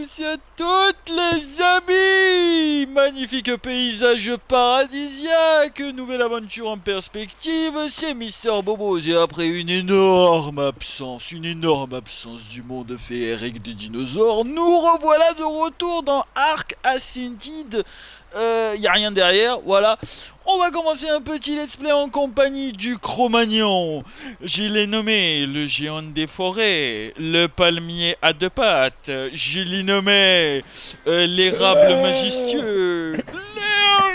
tous et à toutes les amis! Magnifique paysage paradisiaque, nouvelle aventure en perspective, c'est Mister Bobos et après une énorme absence du monde féerique des dinosaures, nous revoilà de retour dans Ark Ascended. Y a rien derrière, voilà. On va commencer un petit let's play en compagnie du Cro-Magnon. Je l'ai nommé le géant des forêts, le palmier à deux pattes. Je l'ai nommé l'érable majestueux.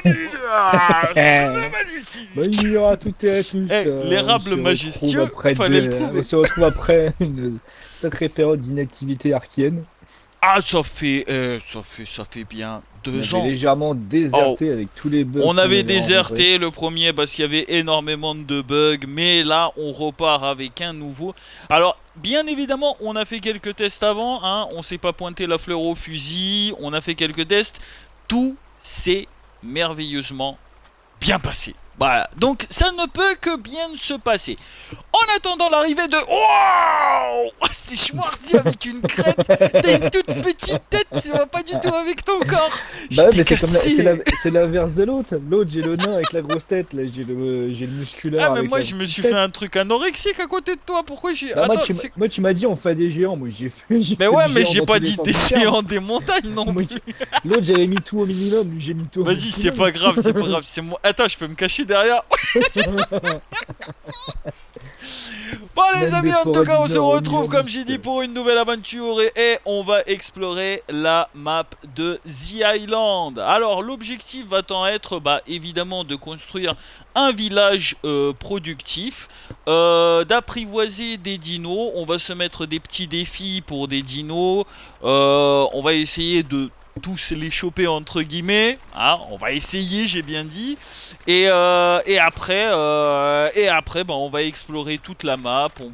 Léonidas, le magnifique. Bonjour à toutes et à tous. L'érable majestueux, fallait le trouver. On se retrouve après une sacrée période d'inactivité archienne. Ah, ça fait bien On 2 avait ans. légèrement déserté avec tous les bugs. On qu'on avait rencontrés. déserté le premier parce qu'il y avait énormément de bugs, mais là on repart avec un nouveau. Alors bien évidemment on a fait quelques tests avant, hein, on s'est pas pointé la fleur au fusil, on a fait quelques tests, tout s'est merveilleusement bien passé. Voilà, donc ça ne peut que bien se passer. En attendant l'arrivée de... Wow, c'est Schwarzy avec une crête. T'as une toute petite tête, ça va pas du tout avec ton corps. Bah Je mais t'ai cassé. c'est l'inverse de l'autre. L'autre j'ai le nain avec la grosse tête, là j'ai le musculaire. Ah mais avec moi la je me petite suis tête. fait un truc anorexique à côté de toi, pourquoi j'ai... Bah, Attends, moi tu m'as dit on fait des géants, moi j'ai fait. mais ouais mais j'ai pas dit des géants des montagnes non Moi, plus. L'autre j'avais mis tout au minimum, lui j'ai mis tout au Vas-y c'est pas grave, c'est moi. Attends, je peux me cacher derrière. Bon les Même amis, des en tout forêts cas on du se Nord au retrouve milieu comme du j'ai dit ciel. pour une nouvelle aventure et on va explorer la map de The Island. Alors l'objectif va-t-en être évidemment de construire un village productif, d'apprivoiser des dinos. On va se mettre des petits défis pour des dinos, on va essayer de tous les choper entre guillemets, hein, on va essayer, j'ai bien dit, et après, on va explorer toute la map, on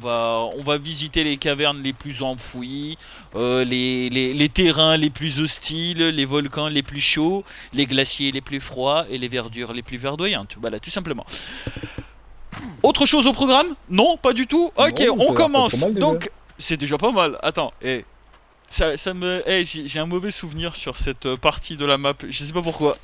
va visiter les cavernes les plus enfouies, les terrains les plus hostiles, les volcans les plus chauds, les glaciers les plus froids et les verdures les plus verdoyantes, voilà, tout simplement. Autre chose au programme? Non, pas du tout. Ok, Non, on ça a l'air commence. pas mal, déjà. Donc, c'est déjà pas mal. Attends, j'ai un mauvais souvenir sur cette partie de la map. Je sais pas pourquoi.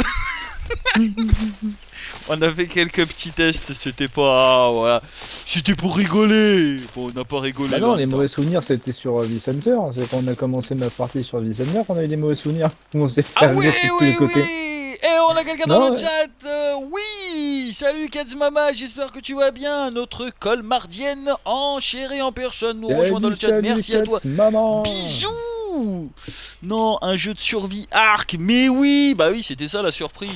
On a fait quelques petits tests. C'était pas, voilà, c'était pour rigoler. Bon, on n'a pas rigolé. Bah non, les longtemps. mauvais souvenirs c'était sur Vicenter. C'est quand on a commencé ma partie sur Vicenter qu'on a eu des mauvais souvenirs. Où on s'est fait Ah oui, agresser de tous les oui, côtés. oui. Et on a quelqu'un dans Non, le ouais. chat. Oui, salut Katzmama. J'espère que tu vas bien. Notre colmardienne en chair et en personne nous rejoint dans le chat. Merci à toi. Maman. Bisous. Non, un jeu de survie Ark, mais oui, bah oui, c'était ça la surprise.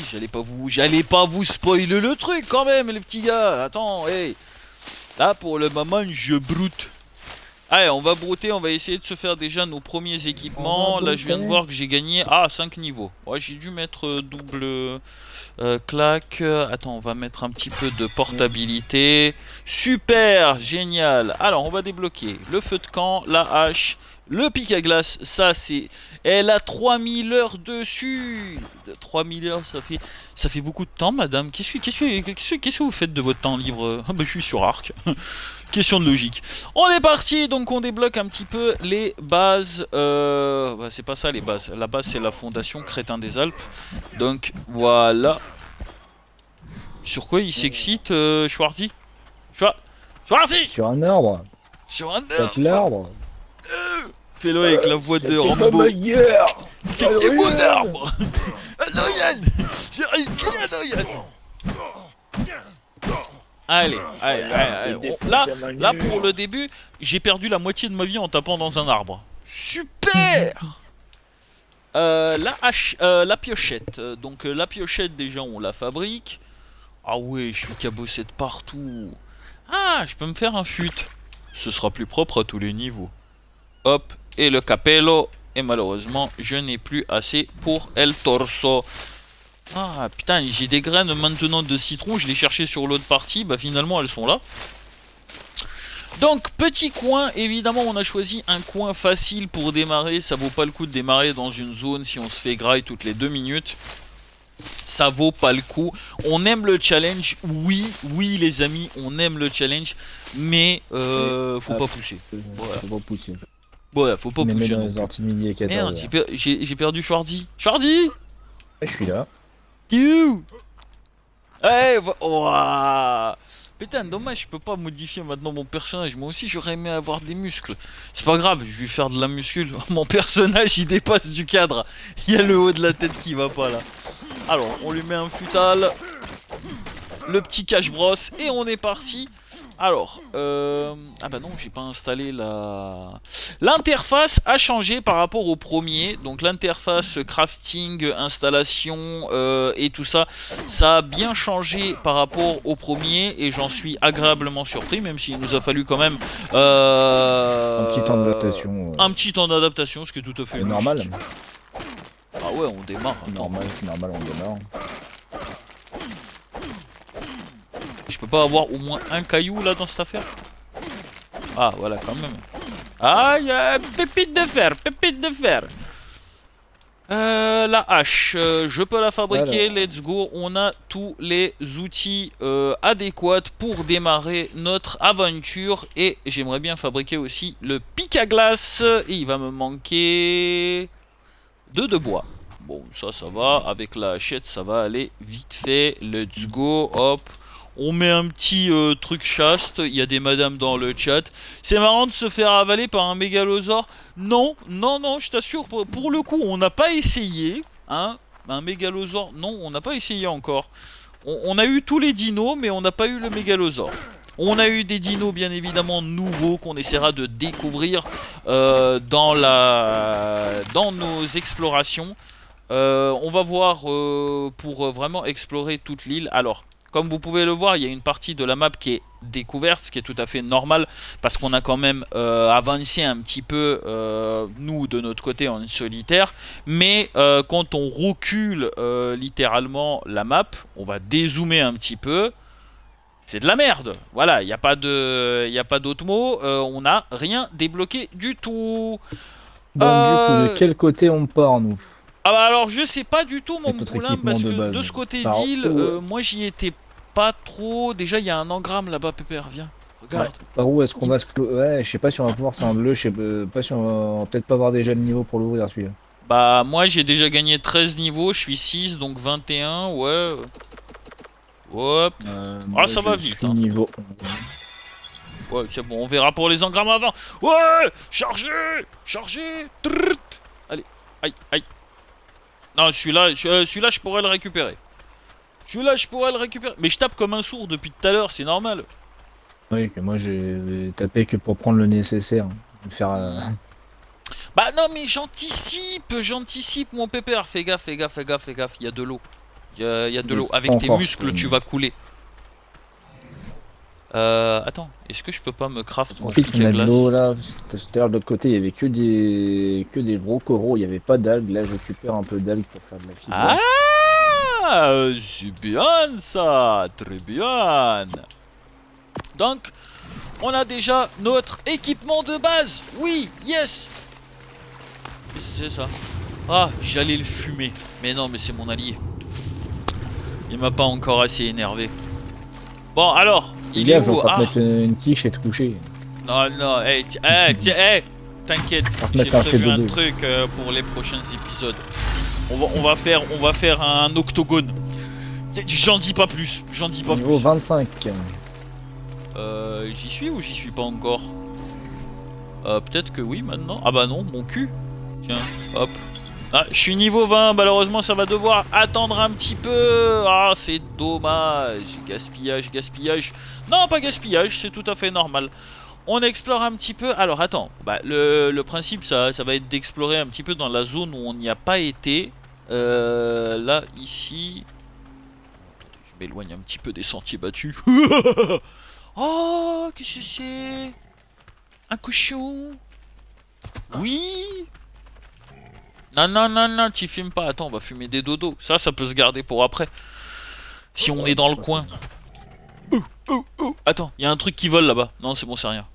J'allais pas vous spoiler le truc quand même, les petits gars. Attends, hey. Là pour le moment, je broute. Allez, on va brouter, on va essayer de se faire déjà nos premiers équipements. Là, je viens de voir que j'ai gagné 5 niveaux. Ouais, j'ai dû mettre double claque. Attends, on va mettre un petit peu de portabilité. Super, génial. Alors, on va débloquer le feu de camp, la hache, le pic à glace. Ça, c'est... Elle a 3000 heures dessus. 3000 heures, ça fait beaucoup de temps, madame. Qu'est-ce que vous faites de votre temps libre? Ah bah, je suis sur Arc. Question de logique. On est parti, donc on débloque un petit peu les bases. C'est pas ça les bases. La base c'est la fondation Crétin des Alpes. Donc voilà. Sur quoi il s'excite, Schwarzy? Schwarzy Sur un arbre. Sur un Tape arbre. l'arbre. Fais-le avec la voix de C'était Rambo. pas ma guerre. C'était mon arbre. Anoyan. J'ai réussi Anoyan. Allez. Là pour le début, j'ai perdu la moitié de ma vie en tapant dans un arbre. Super. La piochette. Donc la piochette déjà on la fabrique. Ah ouais, je suis cabossé de partout. Ah, je peux me faire un fut. Ce sera plus propre à tous les niveaux. Hop, et le capello. Et malheureusement, je n'ai plus assez pour el torso. Ah putain, j'ai des graines maintenant de citron, je les cherchais sur l'autre partie, bah finalement elles sont là. Donc petit coin, évidemment on a choisi un coin facile pour démarrer, ça vaut pas le coup de démarrer dans une zone si on se fait graille toutes les 2 minutes. Ça vaut pas le coup. On aime le challenge, oui les amis, on aime le challenge, mais faut pas pousser. Voilà. Faut pas pousser. Ouais, faut pas On les met pousser dans non les plus. sorties de midi et 14 Merde, heures. j'ai perdu Schwarzy. Schwarzy, Je suis là. t'es où? Ouais, ouah. Putain, dommage, je peux pas modifier maintenant mon personnage. Moi aussi, j'aurais aimé avoir des muscles. C'est pas grave, je vais faire de la muscule. Mon personnage, il dépasse du cadre. Il y a le haut de la tête qui va pas là. Alors, on lui met un futal. Le petit cache-brosse. Et on est parti. Alors, ah bah non, j'ai pas installé la... L'interface a changé par rapport au premier. Donc l'interface crafting, installation et tout ça, ça a bien changé par rapport au premier. Et j'en suis agréablement surpris, même s'il nous a fallu quand même... Un petit temps d'adaptation. Un petit temps d'adaptation, ce qui est tout à fait C'est logique. normal. Ah ouais, on démarre. Attends. C'est normal, on démarre. Je peux pas avoir au moins un caillou là dans cette affaire? Ah voilà quand même. Ah il y a pépite de fer, pépite de fer. La hache, je peux la fabriquer, Alors. let's go. On a tous les outils adéquats pour démarrer notre aventure. Et j'aimerais bien fabriquer aussi le pic à glace. Et il va me manquer 2 de bois. Bon, ça va. Avec la hachette, ça va aller vite fait. Let's go, hop. On met un petit truc chaste. Il y a des madames dans le chat. C'est marrant de se faire avaler par un mégalosaure. Non, non, non, je t'assure. Pour le coup, on n'a pas essayé. Hein, un mégalosaure, non, on n'a pas essayé encore. On a eu tous les dinos, mais on n'a pas eu le mégalosaure. On a eu des dinos bien évidemment nouveaux qu'on essaiera de découvrir dans nos explorations. On va voir pour vraiment explorer toute l'île. Alors, comme vous pouvez le voir, il y a une partie de la map qui est découverte, ce qui est tout à fait normal, parce qu'on a quand même avancé un petit peu, nous, de notre côté, en solitaire. Mais quand on recule littéralement la map, on va dézoomer un petit peu. C'est de la merde. Voilà, il n'y a pas d'autre mot. On n'a rien débloqué du tout. Bon, du coup, de quel côté on part, nous? Ah bah alors je sais pas du tout mon Avec notre poulain équipement parce de que base. de ce côté Par d'île, où moi j'y étais pas trop. Déjà il y a un engramme là-bas Pépère, viens. Regarde. Ouais. Par où est-ce qu'on va se Ouais, je sais pas si on va pouvoir, c'est un bleu, je sais pas si on va peut-être pas avoir déjà le niveau pour l'ouvrir celui-là. Bah moi j'ai déjà gagné 13 niveaux, je suis 6 donc 21, ouais. Hop. Moi, ça va je vite, suis hein. niveau 11. Ouais, c'est bon, on verra pour les engrammes avant. Ouais, chargez, chargez. Trrrt. Allez, aïe, aïe. Non, celui-là, je pourrais le récupérer. Celui-là, je pourrais le récupérer. Mais je tape comme un sourd depuis tout à l'heure, c'est normal. Oui, que moi j'ai tapé que pour prendre le nécessaire. Faire. Bah non, mais j'anticipe mon Pépère. Fais gaffe, fais gaffe, fais gaffe, fais gaffe. Il y a de l'eau. Il y a de l'eau. Avec tes Encore, muscles, tu vas couler. Attends, est-ce que je peux pas me craft mon Ensuite, pic on à a de glace? l'eau là. Tout à l'heure, de l'autre côté, il y avait que des gros coraux. Il n'y avait pas d'algues. Là, je récupère un peu d'algues pour faire de la fibre. Ah, c'est bien ça, très bien. Donc, on a déjà notre équipement de base. Oui, yes. C'est ça. Ah, j'allais le fumer. Mais non, mais c'est mon allié. Il m'a pas encore assez énervé. Bon, alors, il est Gaffe, je où? vais pas Ah, te mettre une quiche et te coucher. non, non, hey, t'inquiète, j'ai mettre un prévu fait un dodo. truc pour les prochains épisodes. On va faire un octogone. J'en dis pas plus, j'en dis pas Niveau plus. 25. J'y suis ou j'y suis pas encore? Peut-être que oui maintenant. Ah bah non, mon cul. Tiens, hop. Ah, je suis niveau 20, malheureusement ça va devoir attendre un petit peu. Ah, c'est dommage. Gaspillage, gaspillage. Non, pas gaspillage, c'est tout à fait normal. On explore un petit peu. Alors attends, bah, le principe ça va être d'explorer un petit peu dans la zone où on n'y a pas été. Là, ici. Attendez, je m'éloigne un petit peu des sentiers battus. Oh, qu'est-ce que c'est? Un cochon? Oui. Non, non, non, non, tu fumes pas. Attends, on va fumer des dodos. Ça peut se garder pour après. Si on est dans le coin. Attends, il y a un truc qui vole là-bas. Non, c'est bon, c'est rien.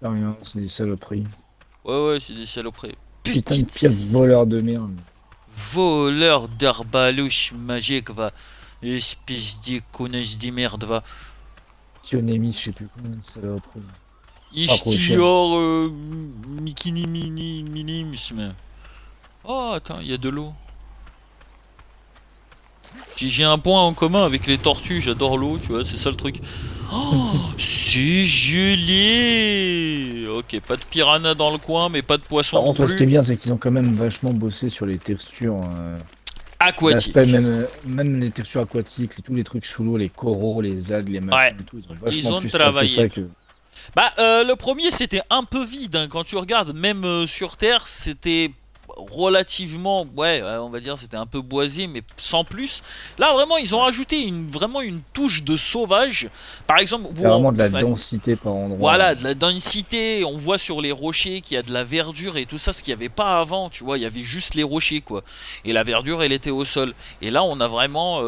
Rien, c'est des saloperies. Ouais, c'est des saloperies. Putain de pire voleur de merde. Voleur d'arbalouche magique, va. Espèce de connasse de merde, va. Tionémis, je sais plus combien de saloperies. Istior Mikini Mini Minimisme. Oh, attends, il y a de l'eau. J'ai un point en commun avec les tortues, j'adore l'eau, tu vois, c'est ça le truc. Oh, c'est gelé. Ok, pas de piranha dans le coin, mais pas de poisson Par non contre, ce qui est plus. bien, c'est qu'ils ont quand même vachement bossé sur les textures. Aquatique. L'aspect, même les textures aquatiques, tous les trucs sous l'eau, les coraux, les algues, les Ouais, machins et tout, ils ont ils vachement ont plus fait travaillé. ça que. Bah, le premier c'était un peu vide, hein. Quand tu regardes, même sur Terre, c'était relativement, ouais, on va dire, c'était un peu boisé, mais sans plus. Là, vraiment, ils ont rajouté vraiment une touche de sauvage. Par exemple, Carrément de la densité par endroit. voilà, de la densité. On voit sur les rochers qu'il y a de la verdure et tout ça, ce qu'il n'y avait pas avant. Tu vois, il y avait juste les rochers, quoi. Et la verdure, elle était au sol. Et là, on a vraiment.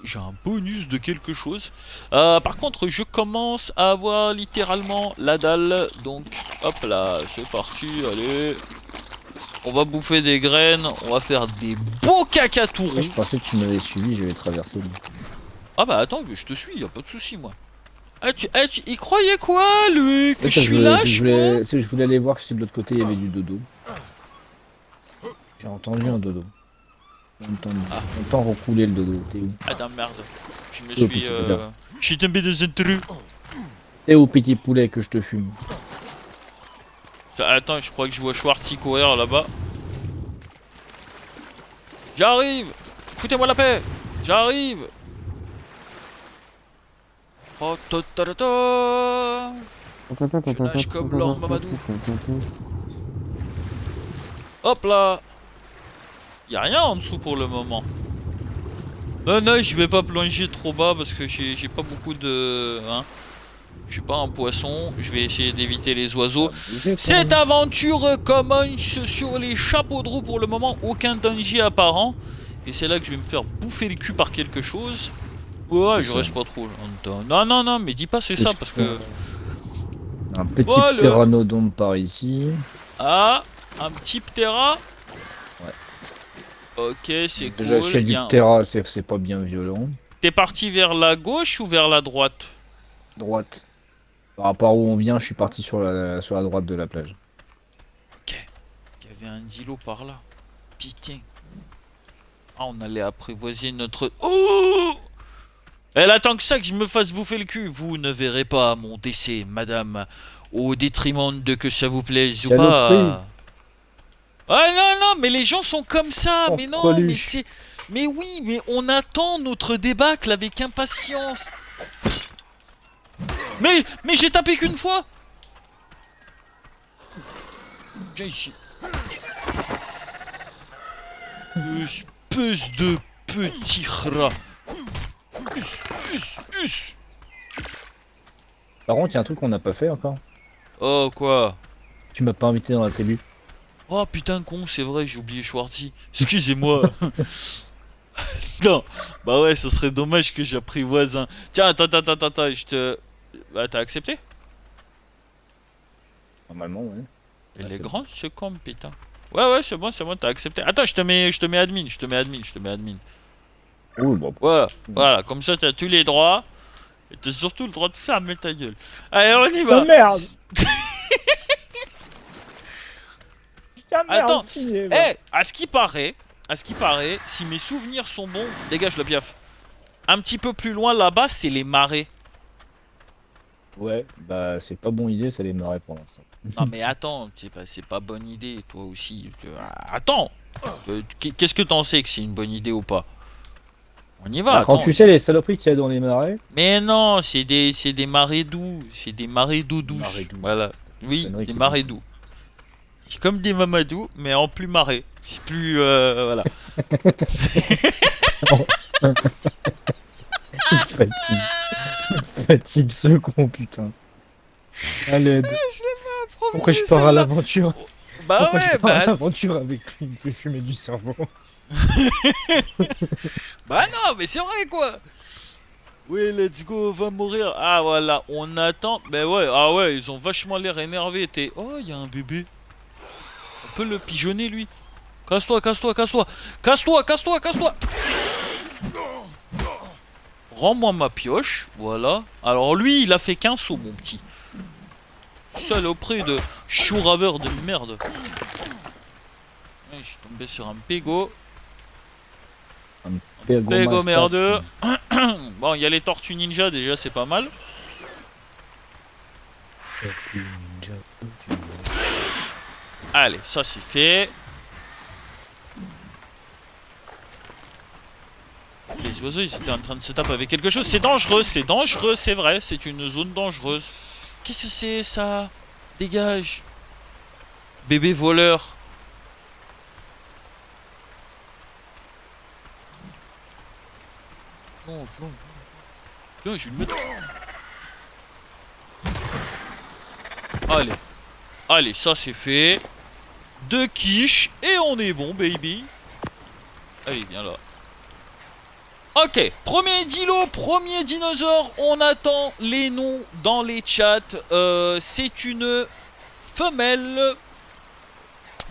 J'ai un bonus de quelque chose. Par contre, je commence à avoir littéralement la dalle. Donc, hop là, c'est parti, allez. On va bouffer des graines, on va faire des beaux cacatourous. Je pensais que tu m'avais suivi, j'avais traversé. Ah bah attends, je te suis, y a pas de souci moi. Il croyait quoi, lui? Que je suis lâche, moi? Je voulais aller voir si de l'autre côté il y avait du dodo. J'ai entendu un dodo. On tend recouler le dodo. T'es où? Attends, merde. Je me Oh, suis... petit bâtard. Je suis tombé dans un trou. T'es où, petit poulet, que je te fume? Attends, je crois que je vois Schwartzy courir là-bas. J'arrive! Foutez-moi la paix! J'arrive! Oh, ta ta ta ta! Je nage comme Laure Mamadou. Hop là! Y'a rien en dessous pour le moment. Non, non, je vais pas plonger trop bas parce que j'ai pas beaucoup de... Hein. Je suis pas un poisson, je vais essayer d'éviter les oiseaux. Cette aventure commence sur les chapeaux de roue pour le moment, aucun danger apparent. Et c'est là que je vais me faire bouffer le cul par quelque chose. Ouais, je reste pas trop longtemps. Non, non, non, mais dis pas c'est ça parce que... Un petit Voilà. pteranodon par ici. Ah, un petit ptera. Ouais. Ok, c'est cool. Déjà, chez du ptera, c'est pas bien violent. T'es parti vers la gauche ou vers la droite? Droite. Par rapport à où on vient, je suis parti sur la droite de la plage. Ok. Il y avait un îlot par là. Putain. Ah, on allait apprivoiser notre... Oh! Elle attend que ça que je me fasse bouffer le cul. Vous ne verrez pas mon décès, madame. Au détriment de que ça vous plaise ou pas. Ah non, non, mais les gens sont comme ça. Oh, mais non, Coluche. mais c'est... Mais oui, mais on attend notre débâcle avec impatience. Mais j'ai tapé qu'une fois. Viens ici. Espèce de petit rat. Us. Par contre, il y a un truc qu'on n'a pas fait encore. Oh, quoi? Tu m'as pas invité dans la tribu. Oh putain con, c'est vrai, j'ai oublié Schwartzy. Excusez-moi. Non, bah ouais, ce serait dommage que j'apprivoise un... Tiens, attends, je te... Bah, t'as accepté? Normalement, ouais. Elle est grande ce con, putain. Ouais, c'est bon, t'as accepté. Attends, je te mets admin. Oui, bon. Voilà, comme ça t'as tous les droits. Et t'as surtout le droit de fermer ta gueule. Allez, on y va. Oh merde. Attends, à ce qui paraît, si mes souvenirs sont bons, dégage le piaf. Un petit peu plus loin là-bas, c'est les marais. Ouais, bah c'est pas bonne idée, ça les marrait pour l'instant. Non mais attends, c'est pas bonne idée, toi aussi. Attends, qu'est-ce que t'en sais que c'est une bonne idée ou pas? On y va. Bah, quand attends. tu sais les saloperies qu'il y a dans les marais. Mais non, c'est des marais doux, c'est des marais d'eau douce. Marais doux. Voilà, oui, Connerie des qui marais doux. C'est comme des mamadou, mais en plus marais. C'est plus voilà. Il fatigue. Il fatigue ce con, putain. À l'aide. Pourquoi je pars à l'aventure? Bah Pourquoi ouais, je pars à bah... l'aventure avec lui, il me fait fumer du cerveau. Bah non, mais c'est vrai quoi. Oui, let's go, on va mourir. Ah voilà, on attend. Bah ouais, ah ouais, ils ont vachement l'air énervés. Oh, il y a un bébé. On peut le pigeonner lui. Casse-toi. Rends-moi ma pioche, voilà. Alors lui, il a fait qu'un saut, mon petit. Saloperie de chou-raveur de merde. Ouais, je suis tombé sur un pégo. Pégo merdeux. Bon, il y a les tortues ninja, déjà, c'est pas mal. Allez, ça c'est fait. Les oiseaux, ils étaient en train de se taper avec quelque chose. C'est dangereux, c'est vrai. C'est une zone dangereuse. Qu'est-ce que c'est, ça? Dégage. Bébé voleur. Non, je vais le mettre. Allez. Allez, ça c'est fait. 2 quiches et on est bon, baby. Allez, viens là. Ok, premier dilo, premier dinosaure. On attend les noms dans les chats. C'est une femelle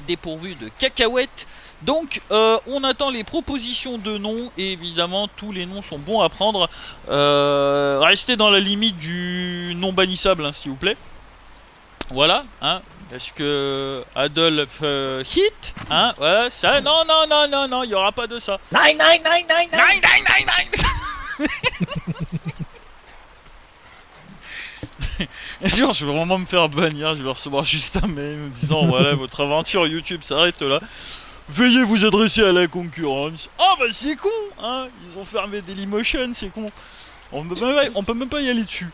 dépourvue de cacahuètes. Donc, on attend les propositions de noms. Et évidemment, tous les noms sont bons à prendre. Restez dans la limite du non bannissable, hein, s'il vous plaît. Voilà, hein. Est-ce que Adolf hit, hein, voilà, ça, non, il y aura pas de ça. Nine. Genre, je vais vraiment me faire bannir, je vais recevoir juste un mail me disant, voilà, votre aventure YouTube s'arrête là. Veuillez vous adresser à la concurrence. Oh bah c'est con, hein, ils ont fermé Dailymotion, c'est con. On peut même pas y aller dessus.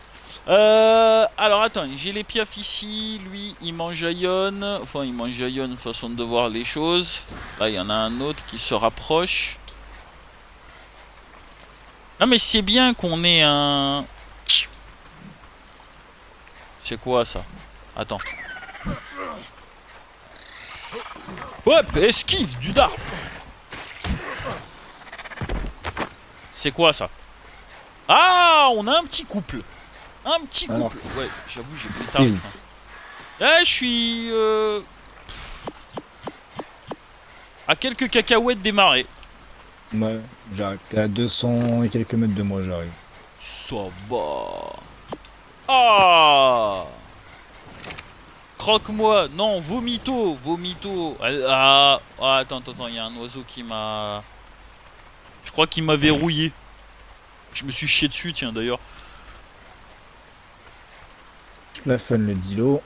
Alors attends, j'ai les piafs ici, lui il m'enjaillonne, enfin il m'enjaillonne façon de voir les choses. Là il y en a un autre qui se rapproche. Non mais c'est bien qu'on ait un... C'est quoi ça? Attends. Hop, esquive du dard. C'est quoi ça? Ah, on a un petit couple. Un petit couple. Alors, ouais, j'avoue, j'ai pris tard. Là, je suis à quelques cacahuètes démarrées. Ouais, j'arrive. T'es à 200 et quelques mètres de moi, j'arrive. Ça va. Ah, croque-moi. Non, vomito. Ah, attends, il y a un oiseau qui m'a... Je crois qu'il m'a verrouillé. Je me suis chié dessus, tiens, d'ailleurs. Je la fun le dilo.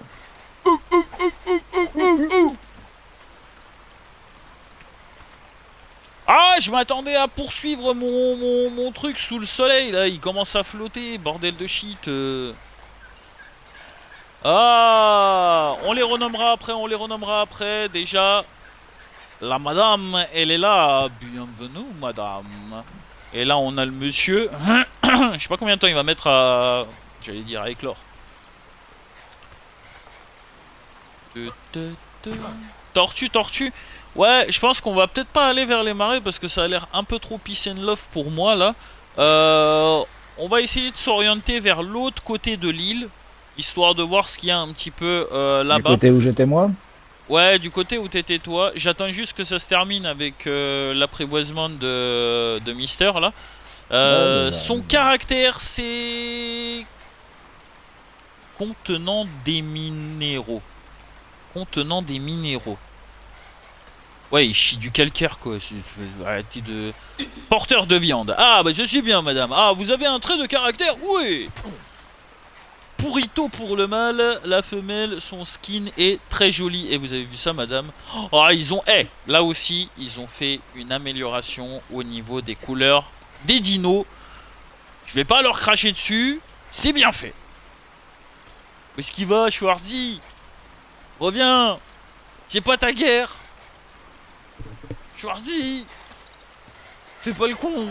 Ah, je m'attendais à poursuivre mon truc sous le soleil, là. Il commence à flotter, bordel de shit. Ah, on les renommera après. Déjà, la madame, elle est là. Bienvenue, madame. Et là, on a le monsieur. Je sais pas combien de temps il va mettre à... J'allais dire à éclore. Tortue. Ouais, je pense qu'on va peut-être pas aller vers les marais parce que ça a l'air un peu trop peace and love pour moi là. On va essayer de s'orienter vers l'autre côté de l'île, histoire de voir ce qu'il y a un petit peu là-bas. Du côté où j'étais moi? Ouais, du côté où t'étais toi. J'attends juste que ça se termine avec l'apprivoisement de Mister là. Son caractère c'est... Contenant des minéraux. Ouais, il chie du calcaire quoi. Arrêtez de... Porteur de viande. Ah bah je suis bien madame. Ah, vous avez un trait de caractère? Oui. Pourrito pour le mâle, la femelle, son skin est très joli. Et vous avez vu ça madame? Ah, ils ont... là aussi, ils ont fait une amélioration au niveau des couleurs des dinos. Je vais pas leur cracher dessus. C'est bien fait. Où est-ce qu'il va, Schwarzy? Reviens. C'est pas ta guerre. Schwarzy, fais pas le con.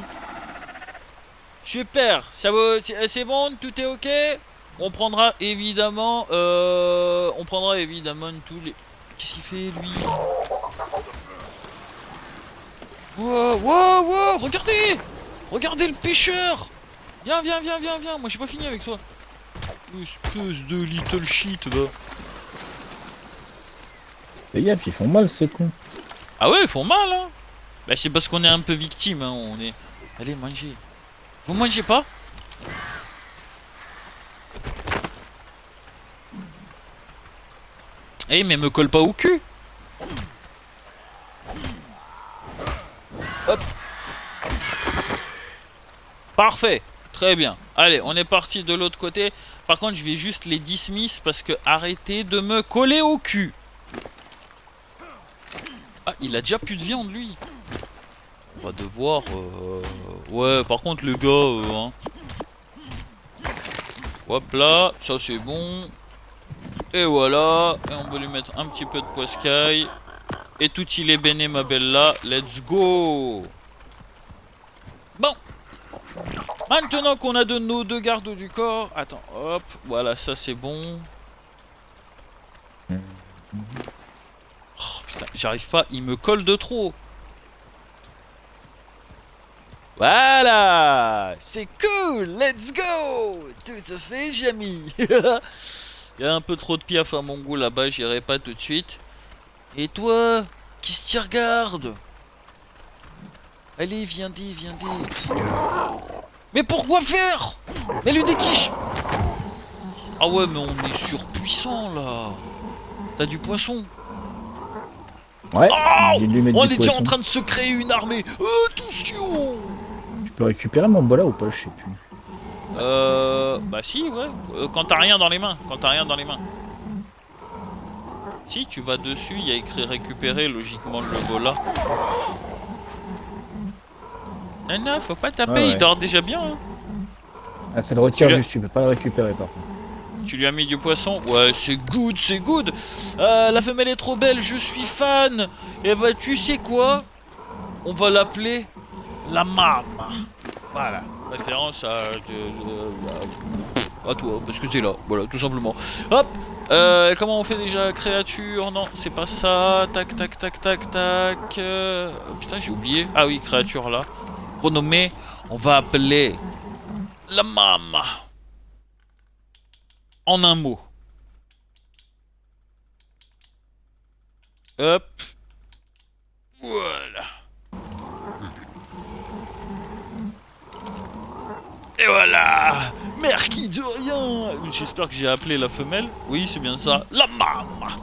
Super, ça va, c'est bon, tout est ok. On prendra évidemment tous les... Qu'est-ce qu'il fait lui? Wow, regardez le pêcheur. Viens, moi j'ai pas fini avec toi. Espèce de little shit, va. Les gars, ils font mal ces cons. Ah ouais, ils font mal, hein. Bah c'est parce qu'on est un peu victime, hein. On est... Allez, mangez. Vous mangez pas? Eh mais me colle pas au cul. Hop. Parfait. Très bien. Allez, on est parti de l'autre côté. Par contre, je vais juste les dismiss parce que arrêtez de me coller au cul. Ah, il a déjà plus de viande, lui. On va devoir... Ouais, par contre, le gars... hein. Hop là, ça c'est bon. Et voilà. Et on va lui mettre un petit peu de poiscaille. Et tout il est béné, ma belle là. Let's go. Bon. Maintenant qu'on a de nos deux gardes du corps... Attends, hop. Voilà, ça c'est bon. Oh putain, j'arrive pas. Il me colle de trop. Voilà. C'est cool. Let's go. Tout à fait, Jamy. Il y a un peu trop de piaf à mon goût là-bas. J'irai pas tout de suite. Et toi? Qui se t'y regarde? Allez, viens dis, viens dis. Mais pourquoi faire? Mais lui des quiches. Ah ouais, mais on est surpuissant là. T'as du poisson? Ouais, Oh, j'ai dû mettre on du est déjà en poisson. train de se créer une armée. Attention. Tu peux récupérer mon bola ou pas, je sais plus. Bah si, ouais. Quand t'as rien dans les mains. Quand t'as rien dans les mains. Si, tu vas dessus, il y a écrit récupérer, logiquement, le logo là. Non, non, faut pas taper, Ouais. il dort déjà bien. Hein. Ah, ça le retire Tu l'as- juste, tu peux pas le récupérer par contre. Tu lui as mis du poisson? Ouais, c'est good, c'est good. La femelle est trop belle, je suis fan. Et bah, tu sais quoi? On va l'appeler la Mame. Voilà, référence à toi, parce que t'es là, voilà, tout simplement. Hop, comment on fait déjà créature? Non, c'est pas ça. Tac, tac, tac, tac, tac. Putain, j'ai oublié. Ah oui, créature là. Renommée, on va appeler la Mame. En un mot. Hop. Voilà. Et voilà. Merci de rien. J'espère que j'ai appelé la femelle. Oui, c'est bien ça. La Mame.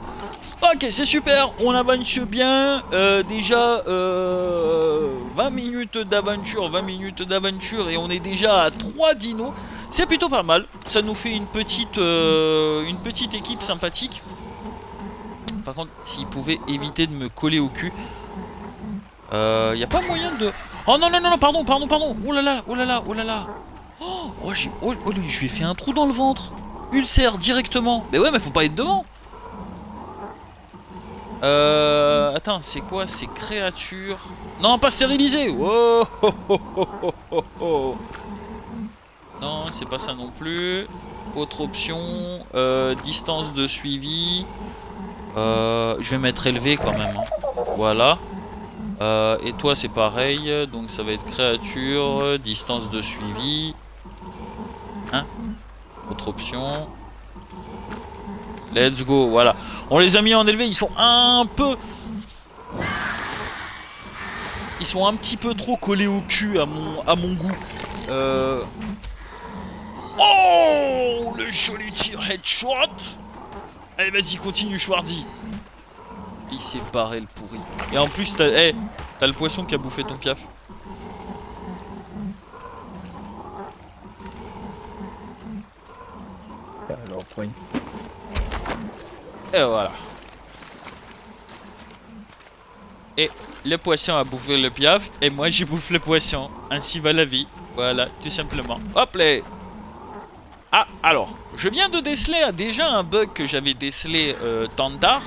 Ok, c'est super. On avance bien. Déjà 20 minutes d'aventure. 20 minutes d'aventure. Et on est déjà à 3 dinos. C'est plutôt pas mal. Ça nous fait une petite équipe sympathique. Par contre, s'il pouvait éviter de me coller au cul. Y a pas moyen de... Oh non, non, non, pardon. Oh là là, oh là là, oh là là. Oh, je lui ai fait un trou dans le ventre. Ulcère directement. Mais ouais, mais faut pas être devant. Attends, c'est quoi ces créatures? Non, pas stérilisé. Oh, oh, oh, oh, oh, oh, oh. Non, c'est pas ça non plus. Autre option. Distance de suivi. Je vais mettre élevé quand même. Hein. Voilà. Et toi, c'est pareil. Donc, ça va être créature. Distance de suivi. Hein? Autre option. Let's go, voilà. On les a mis en élevé, ils sont un peu... Ils sont un petit peu trop collés au cul à mon goût. Oh, le joli tir headshot. Allez, vas-y, continue, Schwarzy. Il s'est barré le pourri. Et en plus, t'as le poisson qui a bouffé ton piaf. Alors, oui. Et voilà. Et le poisson a bouffé le piaf, et moi j'ai bouffé le poisson. Ainsi va la vie. Voilà, tout simplement. Hop là. Ah, alors, je viens de déceler déjà un bug que j'avais décelé tant tard.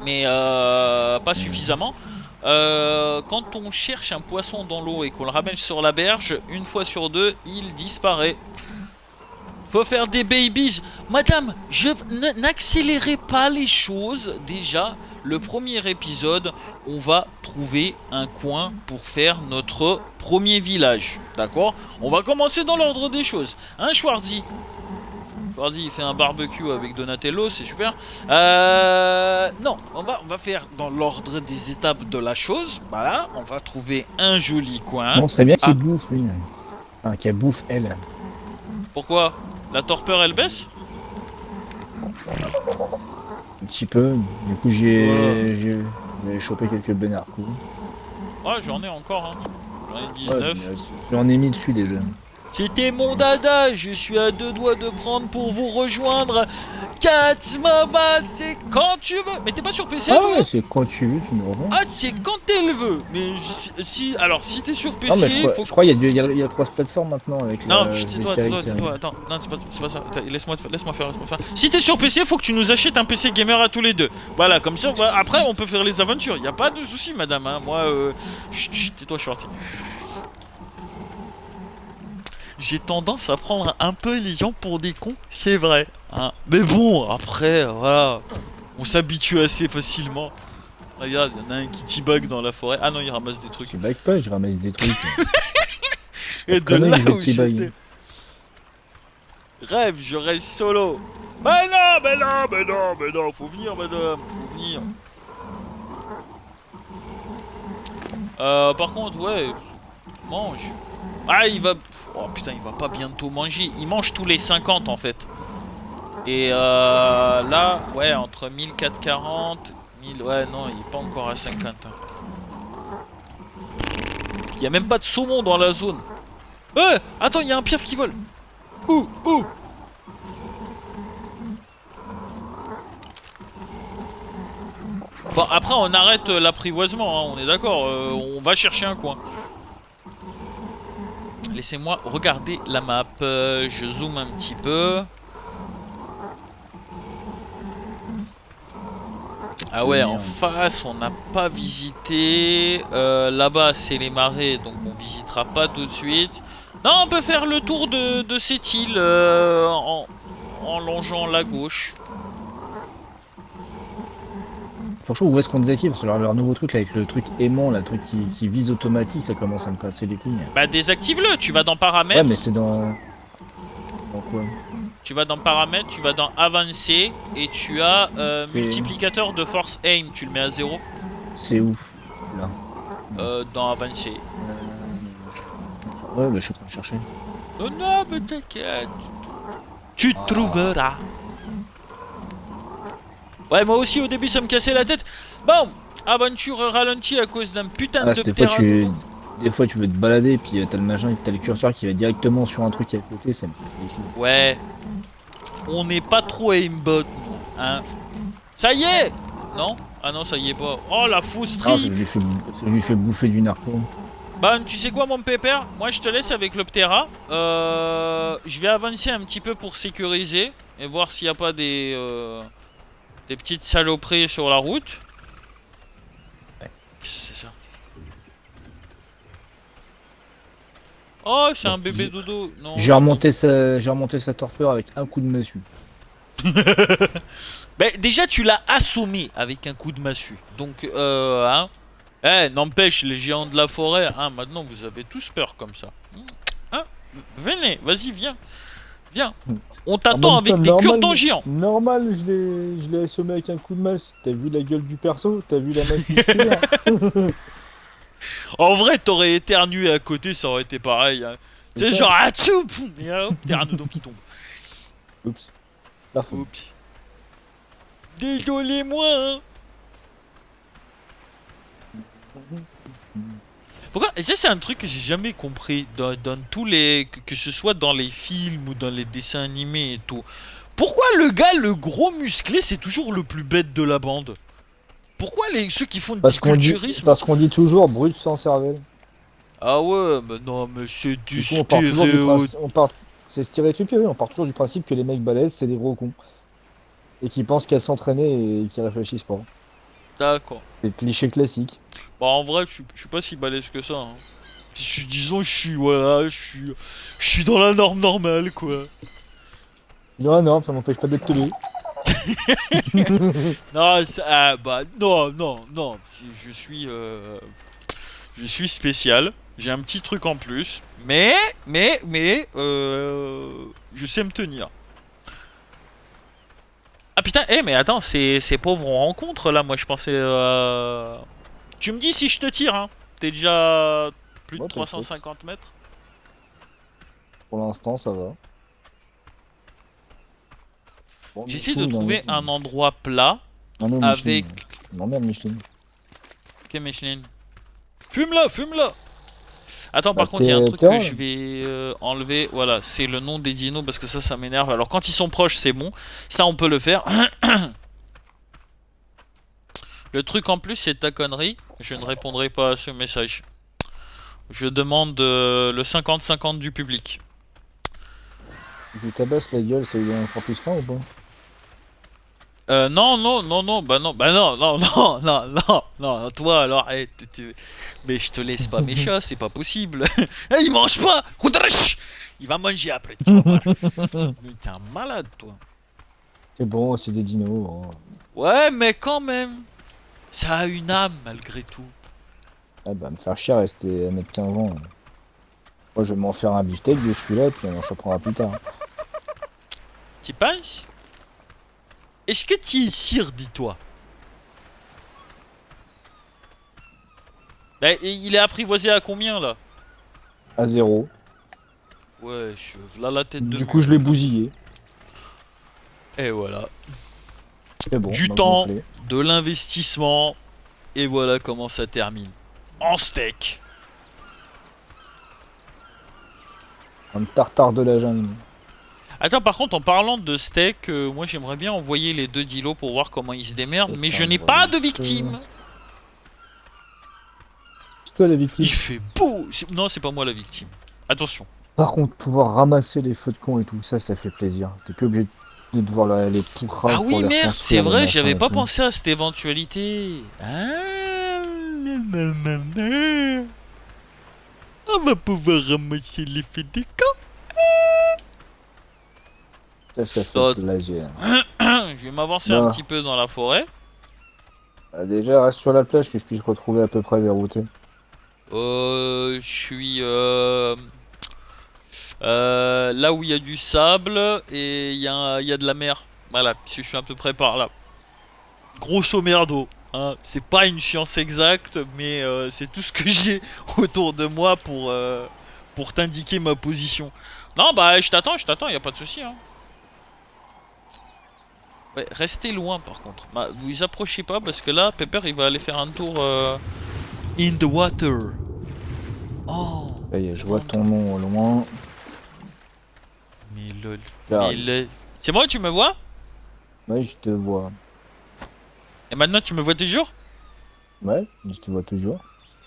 Mais pas suffisamment. Quand on cherche un poisson dans l'eau et qu'on le ramène sur la berge, une fois sur deux, il disparaît. Faut faire des babies. Madame, n'accélérez pas les choses. Déjà, le premier épisode, on va trouver un coin pour faire notre premier village. D'accord? On va commencer dans l'ordre des choses. Hein, Schwarzy? Schwarzy, il fait un barbecue avec Donatello, c'est super. Non, on va faire dans l'ordre des étapes de la chose. Voilà, on va trouver un joli coin. Bon, ce serait bien qu'il bouffe, lui. Enfin, qu'elle bouffe, elle. Pourquoi? La torpeur elle baisse? Un petit peu. Du coup, j'ai chopé quelques benards. Ouais, j'en ai encore, hein. J'en ai Ouais, 19. j'en ai mis dessus déjà. C'était mon dada, je suis à 2 doigts de prendre pour vous rejoindre. Katsmama, c'est quand tu veux. Mais t'es pas sur PC, Ah toi? ouais, c'est quand tu veux, tu nous rejoins. Ah, c'est quand elle veut. Mais alors, si t'es sur PC, Non, mais faut je crois qu'il y a cross-platform maintenant avec non, la tais-toi, série. tais-toi, attends, non, c'est pas ça, attends, laisse-moi faire. Si t'es sur PC, faut que tu nous achètes un PC gamer à tous les deux. Voilà, comme ça, voilà, après on peut faire les aventures, y a pas de souci, madame, hein. Moi, chut, tais-toi, je suis parti. J'ai tendance à prendre un peu les gens pour des cons, c'est vrai, hein. Mais bon, après, voilà, on s'habitue assez facilement. Regarde, y'en a un qui teabag dans la forêt. Ah non, il ramasse des trucs. Je bague pas, je ramasse des trucs. Et de Connerie, là je vais où j'étais... teabag. Rêve, je reste solo. Mais non, faut venir, madame, faut venir. Par contre, ouais, mange. Ah, il va... Oh putain, il va pas bientôt manger. Il mange tous les 50 en fait. Et là, ouais, entre 1440, 1000... Ouais, non, il est pas encore à 50. Hein. Il y a même pas de saumon dans la zone. Attends, il y a un piaf qui vole. Ouh. Bon, après, on arrête l'apprivoisement, hein, on est d'accord. On va chercher un coin. Laissez-moi regarder la map. Je zoome un petit peu. Ah ouais, en face, on n'a pas visité. Là-bas, c'est les marais, donc on visitera pas tout de suite. Non, on peut faire le tour de cette île en longeant la gauche. Franchement, où est-ce qu'on désactive? Parce que leur nouveau truc là, avec le truc aimant, là, le truc qui vise automatique, ça commence à me casser les couilles. Bah, désactive-le, tu vas dans paramètres. Ouais, mais c'est dans. Dans quoi? Tu vas dans paramètres, tu vas dans avancé et tu as multiplicateur de force aim, tu le mets à 0. C'est où? Là. Dans avancé. Ouais, bah je suis en train de chercher. Oh non, mais t'inquiète. Tu te trouveras. Ouais, moi aussi au début ça me cassait la tête. Bon, aventure ralentie à cause d'un putain de pteranodon. Des fois tu veux te balader et puis t'as le machin, t'as le curseur qui va directement sur un truc qui est à côté, ça me casse les couilles. Ouais. On n'est pas trop aimbot, nous, hein. Ça y est. Non? Ah non, ça y est pas. Oh la fausse Ah, trip. je lui fais bouffer du narco. Bah, tu sais quoi, mon pépère? Moi, je te laisse avec le Ptera. Je vais avancer un petit peu pour sécuriser et voir s'il n'y a pas des petites saloperies sur la route. Ouais. Qu'est-ce que c'est ça? Oh, c'est un bébé dodo. Non. J'ai remonté sa torpeur avec un coup de massue. Bah, déjà, tu l'as assommé avec un coup de massue. Donc, hein. N'empêche, les géants de la forêt, hein, maintenant vous avez tous peur comme ça. Hein? Venez, vas-y, viens. Viens. On t'attend avec des cure-dents géants. Normal, je l'ai assommé avec un coup de masse. T'as vu la gueule du perso? T'as vu la masse musculaire? En vrai, t'aurais éternué à côté, ça aurait été pareil. Hein. C'est genre, ah tchou, et hop, pteranodon qui tombe. Oups. Parfait. Oups. Désolé-moi, hein. Pourquoi? Et ça, c'est un truc que j'ai jamais compris dans tous les. Que ce soit dans les films ou dans les dessins animés et tout. Pourquoi le gars, le gros musclé, c'est toujours le plus bête de la bande? Pourquoi ceux qui font du culturisme. Parce qu'on dit toujours brut sans cervelle. Ah ouais, mais non, mais c'est du coup, c'est stéréotypé, oui. On part toujours du principe que les mecs balèzes, c'est des gros cons. Et qui pensent qu'à s'entraîner et qui réfléchissent pas. D'accord. C'est cliché classique. Bah en vrai, je suis pas si balèze que ça. Hein. Disons, je suis dans la norme normale, quoi. Non, ça m'empêche pas d'être télé. Non, bah non. Je suis spécial. J'ai un petit truc en plus, mais je sais me tenir. Ah putain, mais attends, ces pauvres rencontres là, moi je pensais. Tu me dis si je te tire, hein. T'es déjà plus de 350 mètres. Pour l'instant, ça va. Bon, J'essaie de Micheline, trouver un endroit plat Non, non, avec... Micheline. Non, merde, Micheline. Ok, Micheline. Fume-la, fume-la. Attends, Bah, par contre, il y a un truc t'es que en- je vais enlever. Voilà, c'est le nom des dinos parce que ça m'énerve. Alors, quand ils sont proches, c'est bon. Ça, on peut le faire. Le truc en plus, c'est ta connerie. Je ne répondrai pas à ce message. Je demande le 50-50 du public. Je lui tabasse la gueule, ça lui donne encore plus faim ou pas? Non, non, non, non, bah non, non, non, non, non, non, toi alors, mais je te laisse pas mes chats, c'est pas possible. Eh, il mange pas. Il va manger après, tu vas voir. Mais t'es un malade, toi. C'est bon, c'est des dinos. Oh. Ouais, mais quand même, ça a une âme malgré tout. Ah bah, me faire chier, rester à mettre 15 ans. Moi, je vais m'en faire un beefsteak de celui-là, puis on en chopera plus tard. Tu penses? Est-ce que tu es sûr, dis-toi? Bah, il est apprivoisé à combien là? À 0. Ouais, là la tête de Du mule. coup, je l'ai bousillé. Et voilà. C'est bon. Du on a temps, gonflé. de l'investissement, et voilà comment ça termine. En steak. Un tartare de la jungle. Attends, par contre, en parlant de steak, moi j'aimerais bien envoyer les deux dilos pour voir comment ils se démerdent, mais je n'ai pas de victime. C'est toi la victime. Il fait beau. Non, c'est pas moi la victime. Attention. Par contre, pouvoir ramasser les feux de camp et tout, ça fait plaisir. T'es plus obligé de devoir les poucrages. Ah oui, pour les merde, c'est reconstruire, les vrai, machins j'avais et pas tout. pensé à cette éventualité. Ah, nanana. On va pouvoir ramasser les feux de Ça Ça- fait plaisir. camp. Je vais m'avancer un Bah. petit peu dans la forêt. Bah, déjà, reste sur la plage que je puisse retrouver à peu près vers où t'es. Je suis là où il y a du sable et il y a de la mer. Voilà, je suis à peu près par là. Grosso merdo, hein. C'est pas une science exacte, mais c'est tout ce que j'ai autour de moi pour t'indiquer ma position. Non, bah je t'attends, y a pas de souci, hein. Ouais, restez loin par contre. Bah, vous approchez pas parce que là, Pepper il va aller faire un tour in the water. Oh. Ça y est, je vois ton nom au loin. Mais lol. J'arrive. C'est moi, tu me vois? Ouais, je te vois. Et maintenant tu me vois toujours? Ouais, je te vois toujours.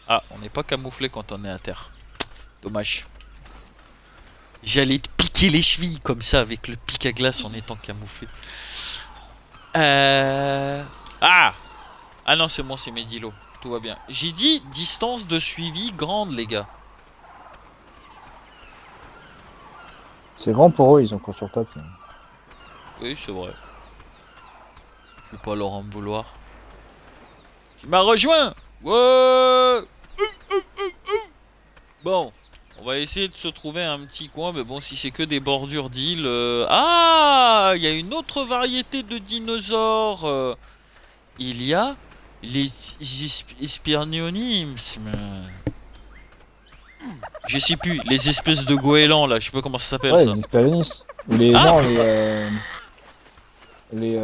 Ah, on n'est pas camouflé quand on est à terre. Dommage. J'allais te piquer les chevilles comme ça avec le pic à glace en étant camouflé. Ah! Ah non, c'est bon, c'est mes dilos. Tout va bien. J'ai dit distance de suivi grande, les gars. C'est grand pour eux, ils sont encore sur pattes. Oui, c'est vrai. Je vais pas leur en vouloir. Tu m'as rejoint! Ouais! Bon, on va essayer de se trouver un petit coin, mais bon, si c'est que des bordures d'îles... Ah! Il y a une autre variété de dinosaures. Il y a les Espernionyms. Je sais plus, les espèces de goélands là, je sais pas comment ça s'appelle Ouais, ça. les Hespérionis. Ou les. Ah, Non, les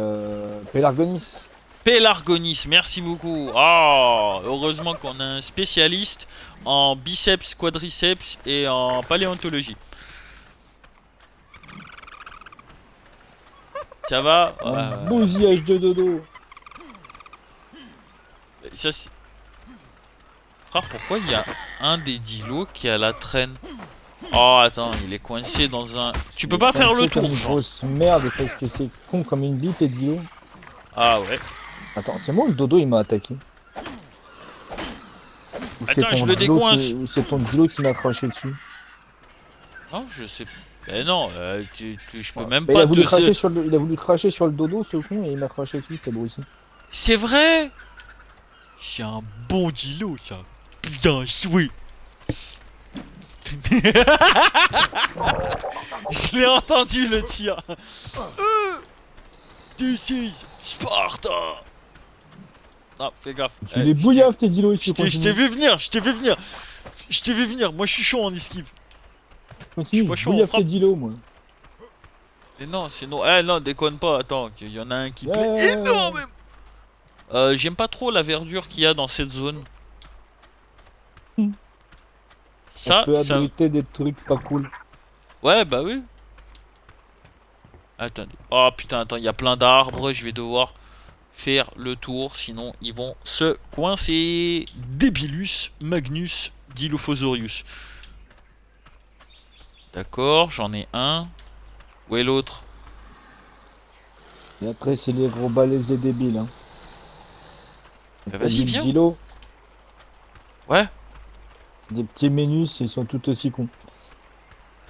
Pélargonis. Pélargonis, merci beaucoup. Ah, heureusement qu'on a un spécialiste en biceps, quadriceps et en paléontologie. Ça va? Un bousillage de dodo. Ça, frère, pourquoi il y a un des dilos qui a la traîne? Oh, attends, il est coincé dans un... Tu peux pas faire le tour, Comme une genre. grosse merde parce que c'est con comme une bite les dilos. Ah ouais. Attends, c'est moi ou le dodo il m'a attaqué? Ou c'est Attends, ton je le dilo décoince. ou c'est ton dilo qui m'a craché dessus? Non, je sais. Mais non, je peux même Bah, pas il a voulu te... cracher sur le, il a voulu cracher sur le dodo ce con et il m'a craché dessus, c'était beau ici. C'est vrai. C'est un bon dilo, ça. Bien joué. Je l'ai entendu le tir. This is Sparta. Non, fais gaffe. Tu les bouillaves tes dilos ici. Je t'ai vu venir, je t'ai vu venir. Moi je suis chaud en esquive. Continue, pas je chaud, on voulais frappe. appeler Dilo, moi. Mais non, sinon. Eh non, déconne pas, attends, il y en a un qui plaît Ouais. énormément. J'aime pas trop la verdure qu'il y a dans cette zone. Ça Ça, peut ça. abriter des trucs pas cool. Ouais, bah oui. Attendez. Oh putain, attends, il y a plein d'arbres, je vais devoir faire le tour, sinon ils vont se coincer. Débilus, Magnus, Dilophosaurus. D'accord, j'en ai un. Où est l'autre? Et après, c'est les gros balaises des débiles, hein. Bah, T'as vas-y, vu le viens. Dilo, Ouais. des petits ménus, ils sont tout aussi cons.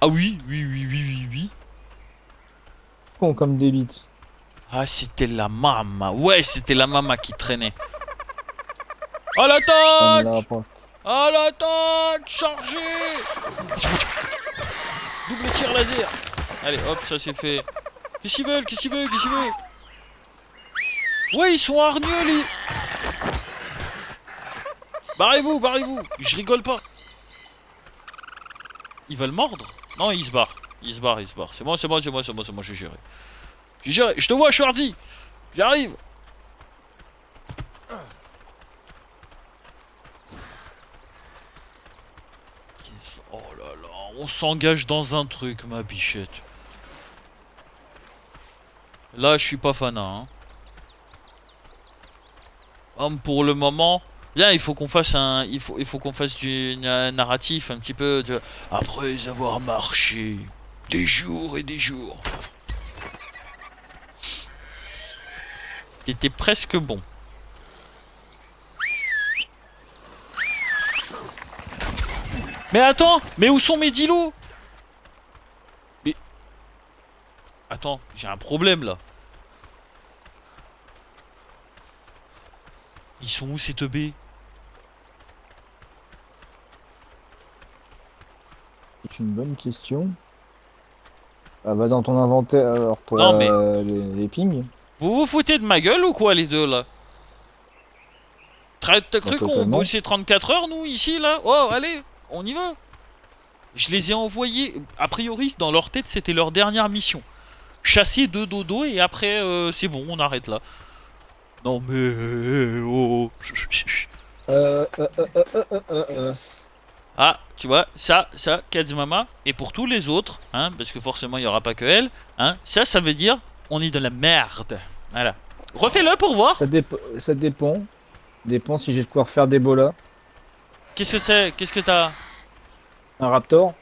Ah oui, oui, oui, oui, oui, oui. Cons comme des bites. Ah, c'était la mama. Ouais, c'était la mama qui traînait. À Ça me l'a l'attaque! pas. À l'attaque! Chargez! Double tir laser. Allez, hop, ça c'est fait. Qu'est-ce qu'ils veulent? Qu'est-ce qu'ils veulent? Qu'est-ce qu'ils veulent? Ouais, ils sont hargneux, les... Barrez-vous, barrez-vous. Je rigole pas. Ils veulent mordre? Non, ils se barrent. Ils se barrent, ils se barrent. C'est moi, c'est moi, c'est moi, c'est moi, c'est moi, j'ai géré. J'ai géré. Je te vois, Schwarzy. J'arrive. Oh là là, on s'engage dans un truc, ma bichette. Là, je suis pas fanat, hein. Pour le moment, bien, il faut qu'on fasse un, il faut qu'on fasse du narratif un petit peu. Après avoir marché des jours et des jours, t'étais presque bon. Mais attends, mais où sont mes dilos? Mais attends, j'ai un problème là. Ils sont où ces teubés? C'est une bonne question. Ah, va dans ton inventaire alors pour Non mais, les pings. vous vous foutez de ma gueule ou quoi les deux là? T'as Pas cru qu'on totalement. bossait 34 heures nous ici là? Oh allez, on y va. Je les ai envoyés, a priori dans leur tête c'était leur dernière mission. Chasser deux dodos et après c'est bon, on arrête là. Non mais... oh. Euh, euh, euh, euh, euh, euh, euh. Ah, tu vois, ça, Kadzmama, et pour tous les autres, hein, parce que forcément il n'y aura pas que elle, hein, ça veut dire on est de la merde. Voilà. Refais-le pour voir. Ça dépend. Dépend si je vais pouvoir faire des bolas. Qu'est-ce que c'est? Qu'est-ce que t'as? Un raptor.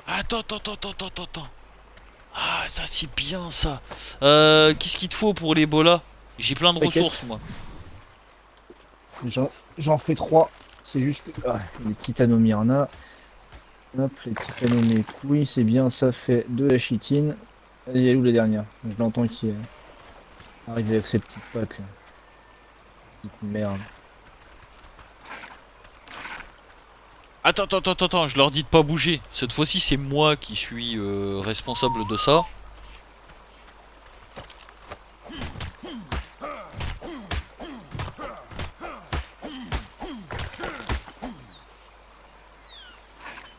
Attends, attends, attends, attends, attends, attends. Ah, ça c'est bien ça. Qu'est-ce qu'il te faut pour les bolas? J'ai plein de T'inquiète. ressources moi. J'en fais 3. C'est juste les titanomyrna. Hop, les titanomiques. Oui, c'est bien, ça fait de la chitine. Vas-y, elle est où la dernière? Je l'entends qui arrive avec ses petites pattes là. Petite merde. Attends, attends, attends, attends, je leur dis de pas bouger. Cette fois-ci, c'est moi qui suis responsable de ça.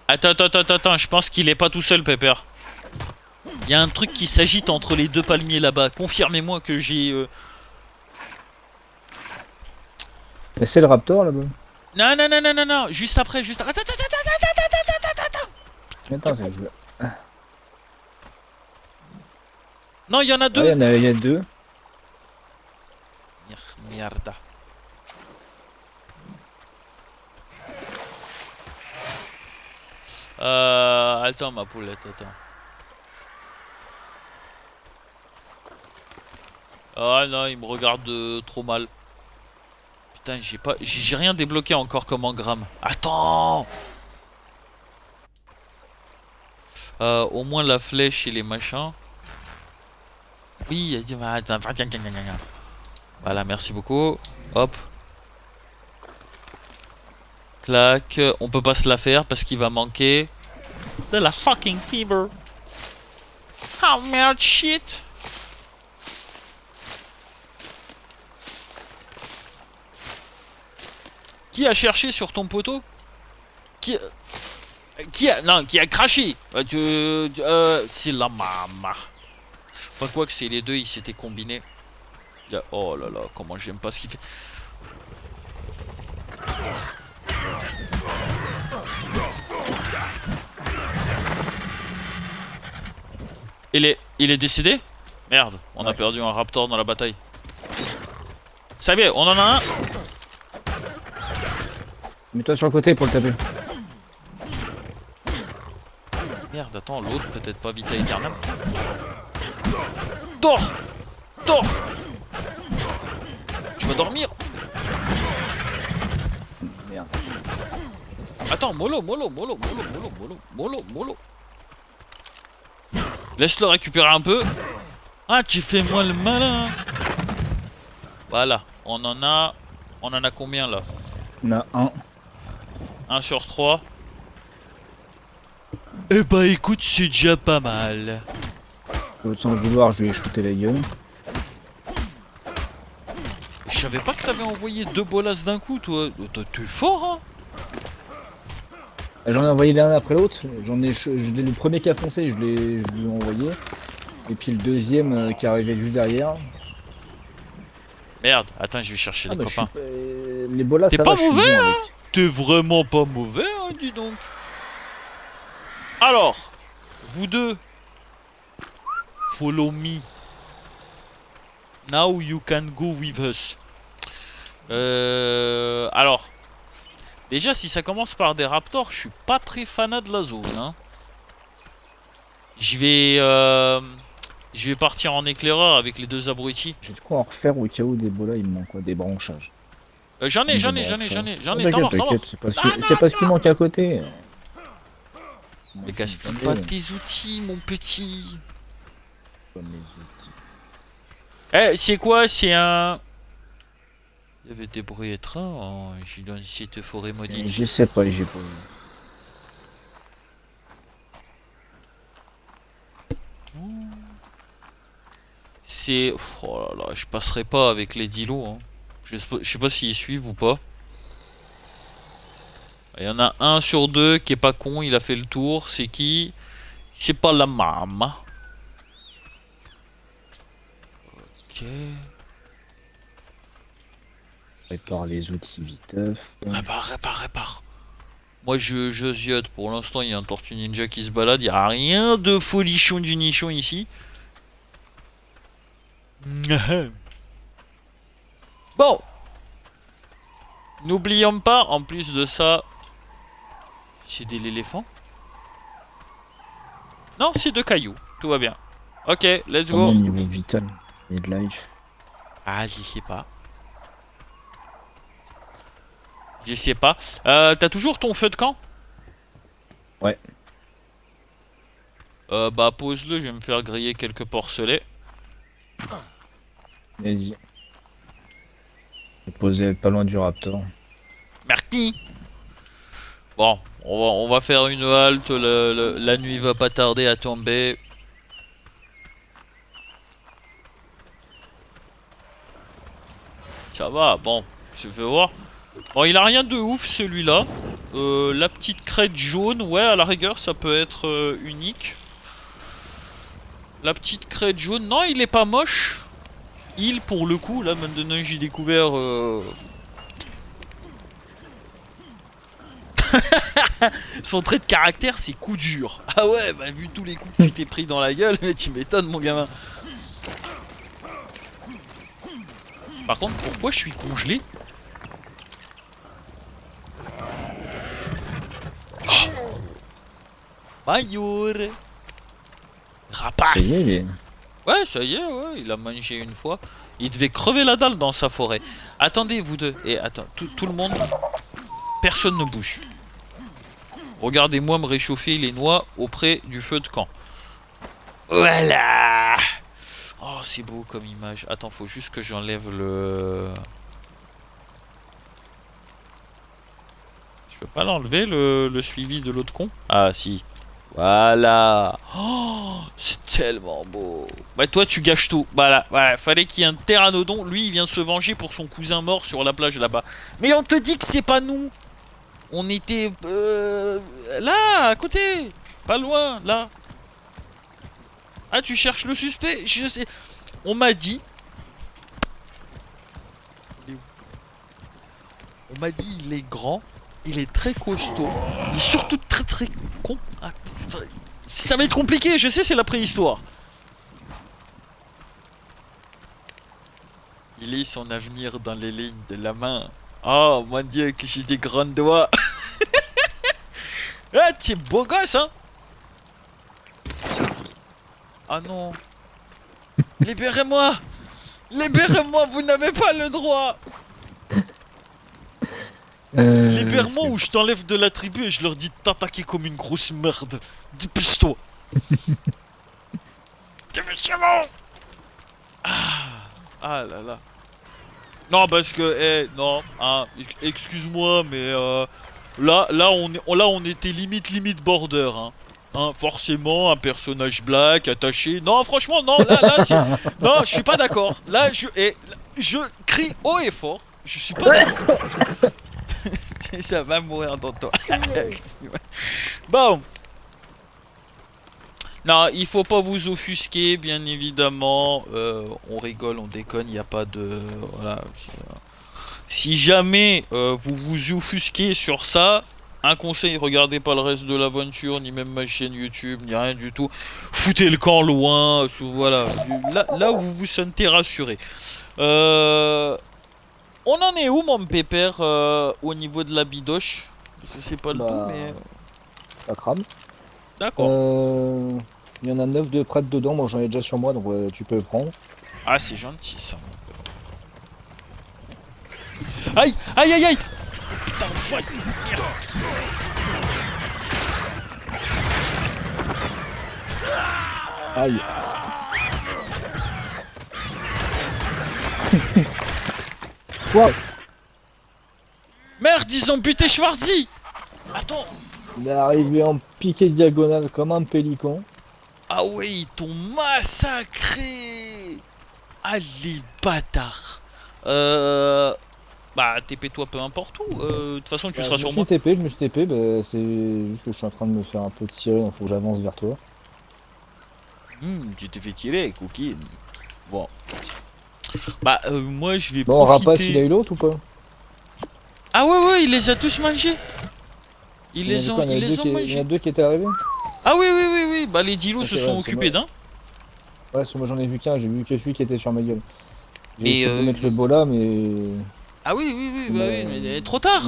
Attends, attends, attends, attends, je pense qu'il est pas tout seul, Pepper. Il y a un truc qui s'agite entre les deux palmiers là-bas. Confirmez-moi que j'ai... Mais c'est le raptor là-bas. Non, non, non, non, non, non, juste après, juste... Attends, attends, attends, attends, attends, attends, attends, attends. Attends, c'est je... Non, il y en a Ah, deux. il y a deux. Mierda. Attends, ma poulette, attends. Ah non, il me regarde trop mal. Putain, j'ai rien débloqué encore comme engramme. Attends. Au moins la flèche et les machins. Oui, attends. Voilà, merci beaucoup. Hop. Clac. On peut pas se la faire parce qu'il va manquer de la fucking fever. Oh merde, shit. Qui a cherché sur ton poteau? Qui... Qui a craché. C'est la maman. Enfin, quoi que c'est les deux, ils s'étaient combinés. Oh là là, comment j'aime pas ce qu'il fait. Il est décédé? Merde, on a perdu un raptor dans la bataille. Ça y est, on en a un. Mets-toi sur le côté pour le taper. Merde, attends, l'autre peut-être pas Vita Aeternam. Dors! Dors! Tu vas dormir? Merde. Attends, mollo. Laisse-le récupérer un peu. Ah, tu fais moi le malin. Voilà, on en a combien là? On a un. 1 sur 3. Eh bah écoute, c'est déjà pas mal. Sans le vouloir, je lui ai shooté la gueule. Je savais pas que t'avais envoyé 2 bolasses d'un coup, toi. T'es fort, hein? J'en ai envoyé l'un après l'autre. Le premier qui a foncé, je lui ai envoyé. Et puis le deuxième qui est arrivé juste derrière. Merde, attends, je vais chercher les copains. Les bolas, t'es ça pas va, mauvais, je suis bon hein? avec. T'es vraiment pas mauvais, hein, dis donc. Alors, vous deux, follow me. Now you can go with us. Alors, déjà, si ça commence par des raptors, je suis pas très fanat de la zone, hein. Je vais partir en éclaireur avec les 2 abrutis. J'ai de quoi en refaire au cas où des bolas, il me manque quoi, des branchages. J'en ai, T'inquiète, c'est pas ce qui manque à côté. Mais gaspille pas tes outils, mon petit. Comme les outils. Eh, c'est quoi? C'est un... Il y avait des bruits étranges dans cette forêt maudite. Je sais pas, j'ai pas vu. C'est... Oh là là, je passerai pas avec les dilos, hein. Je sais pas s'ils suivent ou pas. Il y en a 1 sur 2 qui est pas con, il a fait le tour. C'est qui? C'est pas la maman. Ok. Répare les outils viteuf. Répare. Moi je ziote. Pour l'instant il y a un tortue ninja qui se balade. Il n'y a rien de folichon du nichon ici. Bon. N'oublions pas, en plus de ça... C'est de l'éléphant? Non, c'est 2 cailloux. Tout va bien. Ok, let's go. Niveau vital et de life. Ah, je sais pas. T'as toujours ton feu de camp? Ouais. Bah pose-le, je vais me faire griller quelques porcelets. Vas-y. Je vais poser pas loin du raptor. Merci. Bon, on va faire une halte, la nuit va pas tarder à tomber. Ça va, bon, je vais voir. Bon, il a rien de ouf celui-là. La petite crête jaune, ouais, à la rigueur, ça peut être unique. La petite crête jaune, non, il est pas moche. Il, pour le coup, là, maintenant j'ai découvert... Son trait de caractère, c'est coup dur. Ah ouais, bah vu tous les coups que tu t'es pris dans la gueule, mais tu m'étonnes, mon gamin. Par contre, pourquoi je suis congelé? Oh. Mayour. Rapace. Ça y est, il est... Ouais, ça y est, ouais, il a mangé une fois. Il devait crever la dalle dans sa forêt. Attendez, vous deux. Et attends, tout le monde. Personne ne bouge. Regardez-moi me réchauffer les noix auprès du feu de camp. Voilà. Oh, c'est beau comme image. Attends, faut juste que j'enlève le... Je peux pas l'enlever, le suivi de l'autre con? Ah, si. Voilà. Oh, c'est tellement beau. Bah, toi, tu gâches tout. Voilà. Ouais, fallait qu'il y ait un pteranodon. Lui, il vient se venger pour son cousin mort sur la plage là-bas. Mais on te dit que c'est pas nous. On était là, à côté. Pas loin, là. Ah, tu cherches le suspect? Je sais. On m'a dit. On m'a dit, il est grand. Il est très costaud. Il est surtout très très con. Ah, ça va être compliqué, je sais, c'est la préhistoire. Il lit son avenir dans les lignes de la main. Oh mon dieu, que j'ai des grands doigts. Ah, tu es beau gosse, hein. Ah non. Libérez-moi. Libérez-moi, vous n'avez pas le droit. Libère-moi ou je t'enlève de la tribu et je leur dis de t'attaquer comme une grosse merde. Dépêche-toi. Dépêchez-moi. Ah là là. Non, parce que, non, hein, excuse-moi, mais là on était limite border, hein. Hein, forcément, un personnage black, attaché. Non, franchement, non, là, c'est. Non, je suis pas d'accord. Là, je crie haut et fort. Je suis pas d'accord. Ça va mourir dans toi. Bon. Non, il faut pas vous offusquer, bien évidemment. On rigole, on déconne, il n'y a pas de... Voilà. Si jamais vous vous offusquez sur ça, un conseil, regardez pas le reste de l'aventure, ni même ma chaîne YouTube, ni rien du tout. Foutez le camp loin, voilà. Là où vous vous sentez rassuré. On en est où, mon pépère, au niveau de la bidoche? Parce que c'est pas le tout, mais... Ça crame. D'accord. Il y en a 9 de prêtes dedans, moi j'en ai déjà sur moi, donc tu peux le prendre. Ah, c'est gentil ça. Aïe, aïe, aïe, aïe. Putain, l'enfoiré. Merde. Aïe. Quoi? Merde, ils ont buté Schwarzy. Attends. Il est arrivé en piqué diagonale comme un pélican. Ah ouais, ils t'ont massacré. Ah les bâtards. Bah TP-toi peu importe où. De toute façon tu seras sur moi. Je me suis TP, bah, c'est juste que je suis en train de me faire un peu tirer, donc faut que j'avance vers toi. Tu t'es fait tirer, coquine. Bon. Bah moi je vais bon, profiter... Rapace il a eu l'autre ou pas? Ah ouais, il les a tous mangés. Ils les ont mangés. Il y en a deux qui étaient arrivés. Ah oui, bah les dilos se sont occupés d'un. Ouais, moi j'en ai vu qu'un, j'ai vu que celui qui était sur ma gueule. J'ai Et essayé de mettre le beau là, mais... Ah oui, mais trop tard,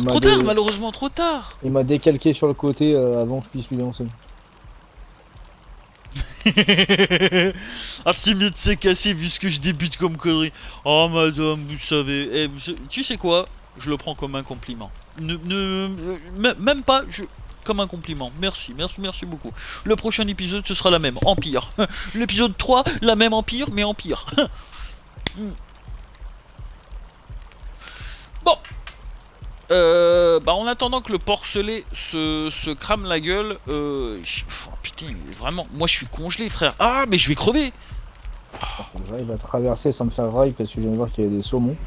malheureusement trop tard. Il m'a décalqué sur le côté avant que je puisse lui lancer. Ah c'est mieux de se casser vu ce que je débute comme connerie. Oh madame, vous savez, tu sais quoi? Je le prends comme un compliment. Même pas, comme un compliment. Merci beaucoup. Le prochain épisode, ce sera la même, Empire. L'épisode 3, la même Empire, mais Empire. Bon. Bah en attendant que le porcelet se crame la gueule, oh, putain, vraiment, moi je suis congelé, frère. Ah, mais je vais crever. J'arrive à traverser sans me faire rail parce que je viens de voir qu'il y a des saumons.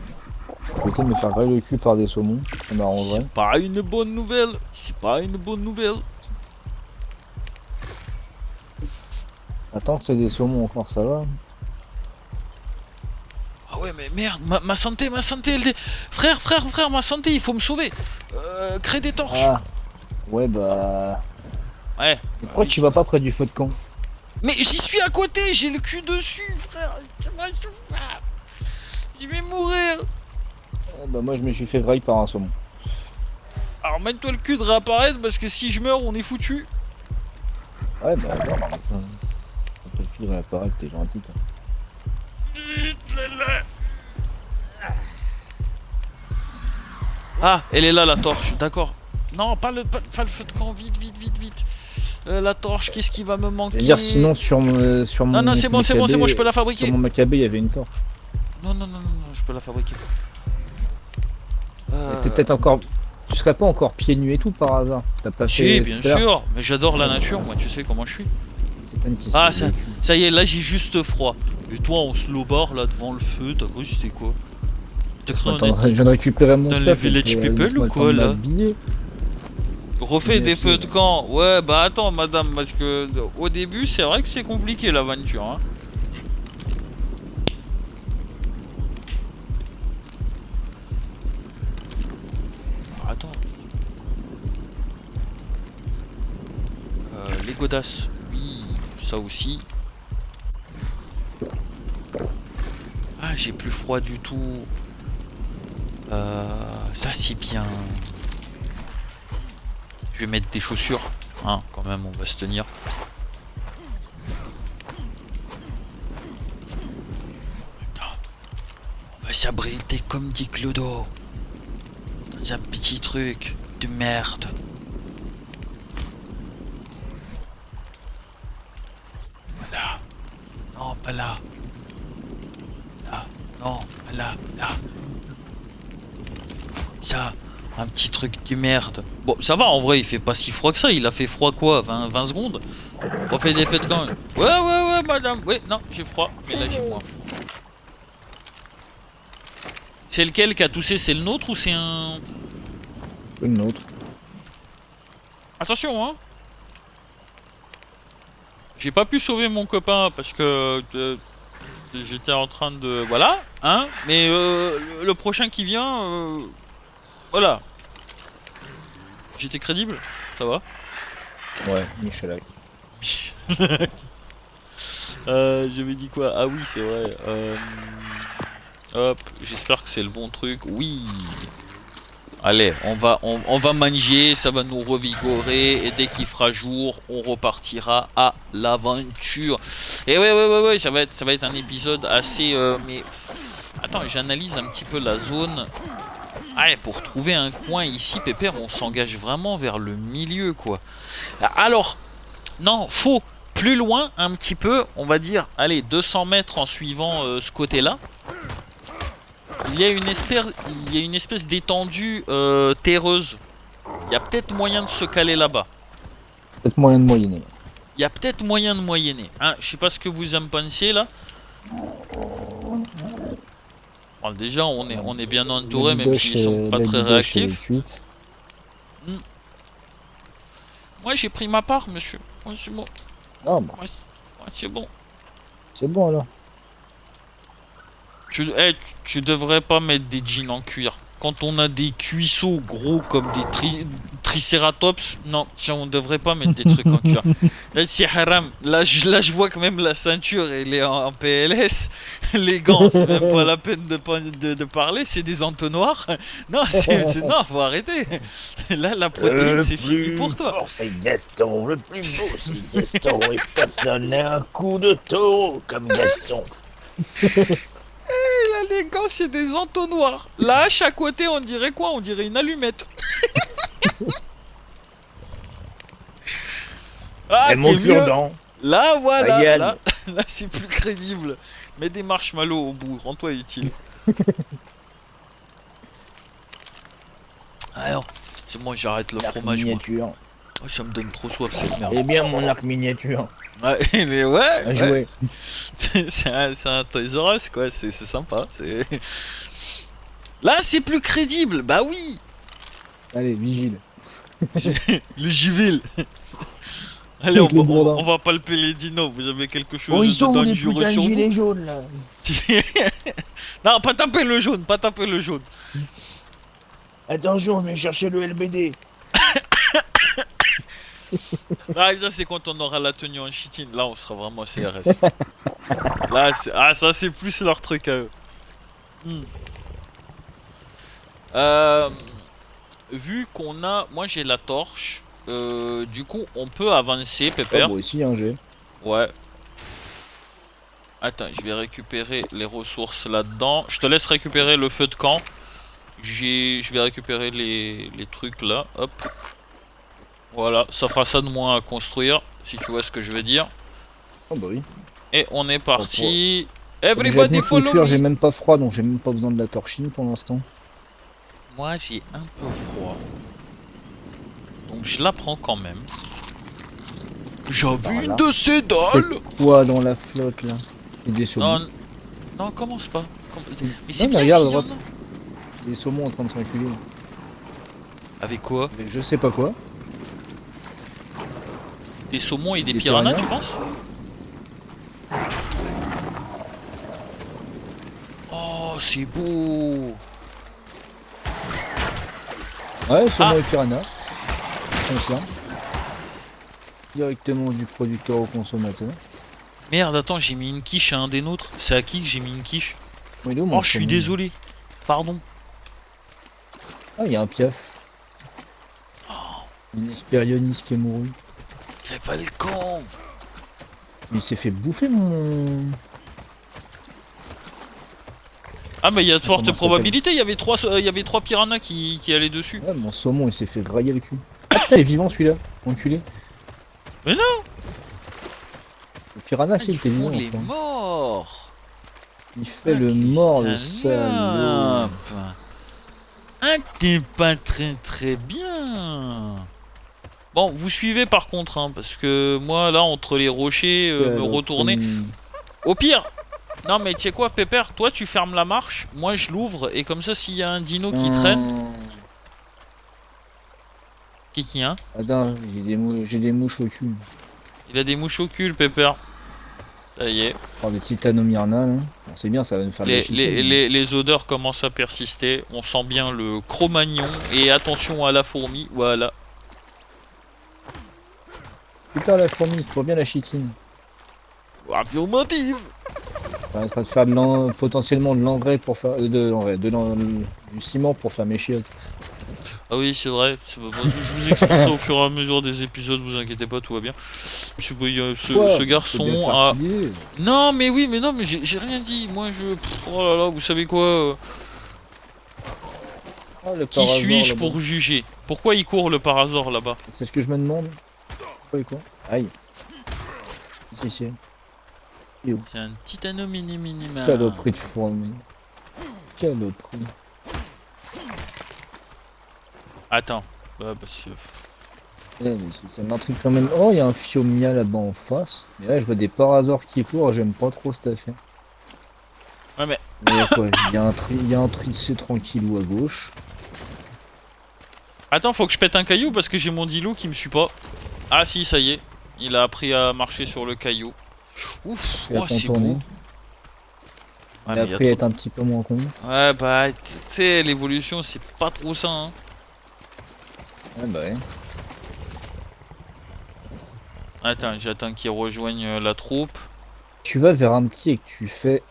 Je vais essayer de me faire rail le cul par des saumons, ça m'arrangerait. C'est pas une bonne nouvelle. C'est pas une bonne nouvelle. Attends que c'est des saumons encore, ça va. Ah ouais, mais merde, ma santé, elle... Frère, ma santé, il faut me sauver. Crée des torches. Ah, ouais, bah... Ouais. Pourquoi tu vas pas près du feu de camp? Mais j'y suis à côté, j'ai le cul dessus, frère. Je vais mourir. Bah moi je me suis fait rail par un saumon. Alors mets-toi le cul de réapparaître parce que si je meurs, on est foutu. Ouais, bah attends, enfin... Quand le cul de réapparaître, t'es gentil, toi. Ah, elle est là la torche, d'accord. Non, pas le feu de camp, vite. La torche, qu'est-ce qui va me manquer? Dire sinon sur mon Non, c'est bon, je peux la fabriquer. Sur mon Macabé, il y avait une torche. Non, je peux la fabriquer. T'es peut-être encore... Tu serais pas encore pieds nus et tout par hasard? T'as pas fait... Si, bien sûr, mais j'adore la nature, moi, tu sais comment je suis. Ah, ça y est, là j'ai juste froid. Et toi, on se lobarre là devant le feu, t'as cru c'était quoi? Attends, je viens de récupérer mon dans stuff. le Village People ou quoi là? Refais Bien des sûr. feux de camp. Ouais, bah attends, madame, parce que au début, c'est vrai que c'est compliqué l'aventure. Hein. Attends. Les godasses. Oui, ça aussi. Ah, j'ai plus froid du tout. Ça c'est bien. Je vais mettre des chaussures. Hein, quand même, on va se tenir. On va s'abriter comme dit Clodo. Dans un petit truc de merde. Voilà. Non, pas là. Là. Non, pas là. Là. Comme ça. Un petit truc de merde. Bon, ça va, en vrai, il fait pas si froid que ça. Il a fait froid quoi 20 secondes. On fait des fêtes quand même. Ouais, madame. Ouais, non, j'ai froid. Mais là, j'ai moins froid. C'est lequel qui a toussé? C'est le nôtre ou c'est un... Une autre. Attention, hein. J'ai pas pu sauver mon copain parce que... j'étais en train de... Voilà, hein. Mais le prochain qui vient... voilà. J'étais crédible. Ça va. Ouais, Michelak. J'avais dit quoi? Ah oui, c'est vrai. Hop, j'espère que c'est le bon truc. Oui. Allez, on va manger, ça va nous revigorer. Et dès qu'il fera jour, on repartira à l'aventure. Et ouais, ça va être un épisode assez... mais... Attends, j'analyse un petit peu la zone. Ah, et pour trouver un coin ici, Pépère, on s'engage vraiment vers le milieu, quoi. Alors, non, faux. Plus loin, un petit peu, on va dire, allez, 200 mètres en suivant ce côté-là. Il y a une espèce d'étendue terreuse. Il y a peut-être moyen de se caler là-bas. Peut-être moyen de moyenner. Il y a peut-être moyen de moyenner. Hein, je sais pas ce que vous en pensez là. Bon, déjà, on est bien entouré, même s'ils sont pas très réactifs. Moi, j'ai pris ma part, monsieur. Moi, c'est bon. Ah bah, Ouais, c'est bon. c'est bon alors. Tu devrais pas mettre des jeans en cuir. Quand on a des cuisseaux gros comme des tricératops, non, on devrait pas mettre des trucs en cuir. Là, c'est haram. Là, je vois que même la ceinture, elle est en PLS. Les gants, c'est même pas la peine de parler, c'est des entonnoirs. Non, non, faut arrêter. Là, la protéine, c'est fini pour toi. C'est Gaston, le plus beau, c'est Gaston, et personne n'a un coup de taureau comme Gaston. Là, les gants, c'est des entonnoirs. Là, à chaque côté, on dirait quoi? On dirait une allumette. Ah, Et mon t'es mieux. cure-dent. Là, voilà. Aïe, Là, c'est plus crédible. Mets des marshmallows au bout. Rends-toi utile. Alors, c'est moi, j'arrête le fromage, moi. Miniature. Oh, ça me donne trop soif, cette merde. Eh bien, mon arc miniature. Ouais, mais ouais. À jouer. C'est un Toys R Us, quoi. C'est sympa. Là, c'est plus crédible. Bah oui. Allez, vigile. Le Giville. Allez, on va palper les dinos. Vous avez quelque chose Oh, ils sont de où les dangereux putains de sur vous? gilets jaunes, là? Non, pas taper le jaune, pas taper le jaune. Attention, je vais chercher le LBD. Ah, ça c'est quand on aura la tenue en chitine. Là, on sera vraiment CRS. Là, ça c'est plus leur truc à eux. Vu qu'on a... Moi, j'ai la torche. Du coup, on peut avancer, Ah, Pépère. moi aussi, hein, j'ai. Ouais. Attends, je vais récupérer les ressources là-dedans. Je te laisse récupérer le feu de camp. Je vais récupérer les trucs là. Hop. Voilà, ça fera ça de moins à construire, si tu vois ce que je veux dire. Oh bah oui. Et on est parti. J'ai Everybody follow me. j'ai même pas froid, donc j'ai même pas besoin de la torchine pour l'instant. Moi, j'ai un peu froid. Donc je la prends quand même. J'avais Voilà. une de ces dalles. Quoi dans la flotte là? Et des saumons. Non, non, commence pas. Mais Non, c'est mais bien regarde, s'il y en Des saumons en train de s'enculer. a. Avec quoi? Avec je sais pas quoi. Des saumons et des Des piranhas, piranhas tu penses? Oh, c'est beau. Ouais, saumon Ah. et piranha. Comme ça. Directement du producteur au consommateur. Merde, attends, j'ai mis une quiche à un des nôtres. C'est à qui que j'ai mis une quiche? Oh, il est où, mon Oh, je suis saumon désolé. Pardon. Ah, il y a un piaf. Une Hespérionis qui est mouru. Fais pas le con. Mais il s'est fait bouffer mon... Ah, mais il y a de fortes Comment ça probabilités. Il y avait trois piranhas qui allaient dessus. Ouais, mon saumon il s'est fait grailler le cul. Ah putain, il est vivant celui-là, enculé. Mais non. Le piranha, c'est Ils il était font vivant. les enfin. morts. Il fait le Les mort, le salaud. salopes. Ah, t'es pas très bien. Bon, vous suivez par contre, hein, parce que moi, là, entre les rochers, me retourner... Au pire. Non, mais tu sais quoi, Pépère, toi, tu fermes la marche, moi, je l'ouvre, et comme ça, s'il y a un dino qui traîne... Qui, hein? Attends, j'ai des mouches au cul. Il a des mouches au cul, le Pépère. Ça y est. Oh, des titanomyrna là. Bon, c'est bien, ça va nous faire de la chicane. Les odeurs commencent à persister. On sent bien le Cro-Magnon. Et attention à la fourmi. Voilà. Putain, la fourmi, tu vois bien la chitine. Affirmative. Ça permettra de faire potentiellement de l'engrais pour faire. Du ciment pour faire mes chiottes. Ah oui, c'est vrai. Je vous expliquerai au fur et à mesure des épisodes. Vous inquiétez pas, tout va bien. Ce garçon a... Non, mais oui, mais non, mais j'ai rien dit. Moi, oh là là, vous savez quoi Qui suis-je pour juger? Pourquoi il court le Parazor là-bas? C'est ce que je me demande. Pourquoi et quoi? Aïe. Si. C'est un titano mini-mini-man. Saloperie de fourmi. Saloperie. Attends. Bah, parce que... Ouais, mais ça m'intrigue quand même. Oh, il y a un Fiomia là-bas en face. Mais là, je vois des Parazors qui courent. J'aime pas trop cette affaire. Ouais, mais... Quoi, il y a un tricé tranquillou à gauche. Attends, faut que je pète un caillou parce que j'ai mon dilo qui me suit pas. Ah si, ça y est. Il a appris à marcher sur le caillou. Ouf, oh, c'est beau. Il a appris à être un petit peu moins con. Ouais, bah, tu sais, l'évolution, c'est pas trop ça, hein. Ouais, bah ouais. Attends, j'attends qu'il rejoigne la troupe. Tu vas vers un petit et que tu fais...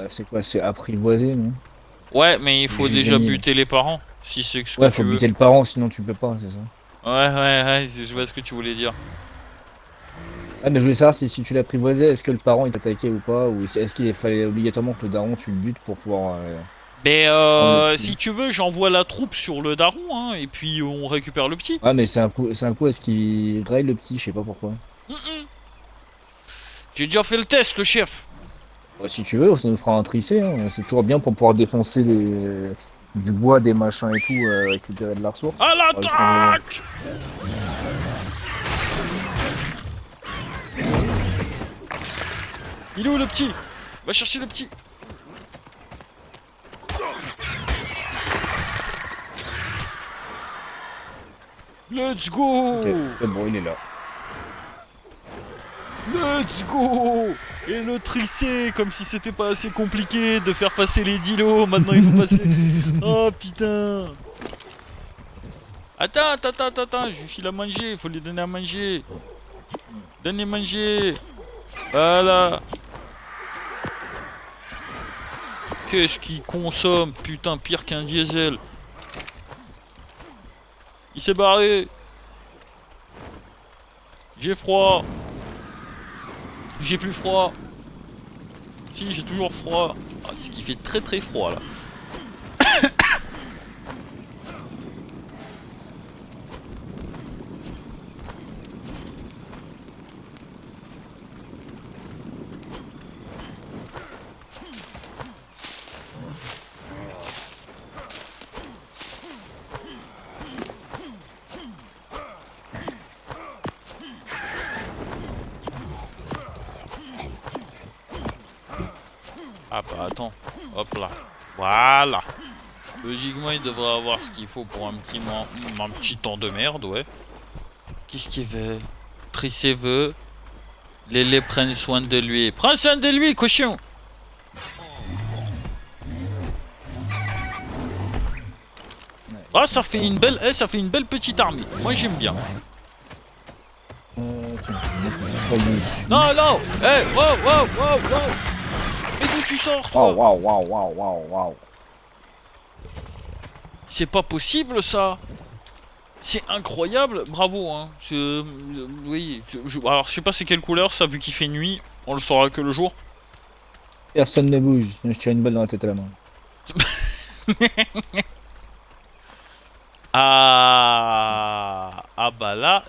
c'est quoi? C'est apprivoiser, non? Ouais, mais il faut déjà Juvénile. buter les parents. Si c'est ce que Ouais, tu faut veux. buter le parent, sinon tu peux pas, c'est ça. Ouais, je vois ce que tu voulais dire. Ah, mais je voulais savoir si tu l'apprivoisais, est-ce que le parent il t'attaquait ou pas? Ou est-ce qu'il fallait obligatoirement que le daron tu le butes pour pouvoir... Mais le petit. si tu veux, j'envoie la troupe sur le daron, hein, et puis on récupère le petit. Ouais, mais c'est un coup, est-ce qu'il graille le petit? Je sais pas pourquoi. J'ai déjà fait le test, chef. Ouais, si tu veux, ça nous fera un tricé, hein. C'est toujours bien pour pouvoir défoncer du bois, des machins et tout, récupérer de la ressource. À l'attaque! Il est où le petit? Va chercher le petit. Let's go! Ok, c'est bon, il est là. Let's go! Et le tricé, comme si c'était pas assez compliqué de faire passer les dilos, maintenant il faut passer... Oh putain! Attends, je lui file à manger, il faut lui donner à manger. Donnez manger. Voilà. Qu'est-ce qu'il consomme? Putain, pire qu'un diesel. Il s'est barré. J'ai froid. J'ai plus froid. Si, j'ai toujours froid. Ah, ce qui fait très froid là. Ah bah attends, hop là, voilà. Logiquement il devrait avoir ce qu'il faut pour un petit temps de merde, ouais. Qu'est-ce qu'il veut? Trissé veut. Lélé prenne soin de lui. Prends soin de lui, cochon! Ah, ça fait une belle, ça fait une belle petite armée. Moi, j'aime bien. Tiens, je vais mettre mon poignet dessus. Non, non! Wow! Mais d'où tu sors, toi? Waouh. C'est pas possible, ça! C'est incroyable, bravo, hein. Oui, alors je sais pas c'est quelle couleur, ça, vu qu'il fait nuit. On le saura que le jour. Personne ne bouge. Je tire une balle dans la tête à la main. Ah bah là,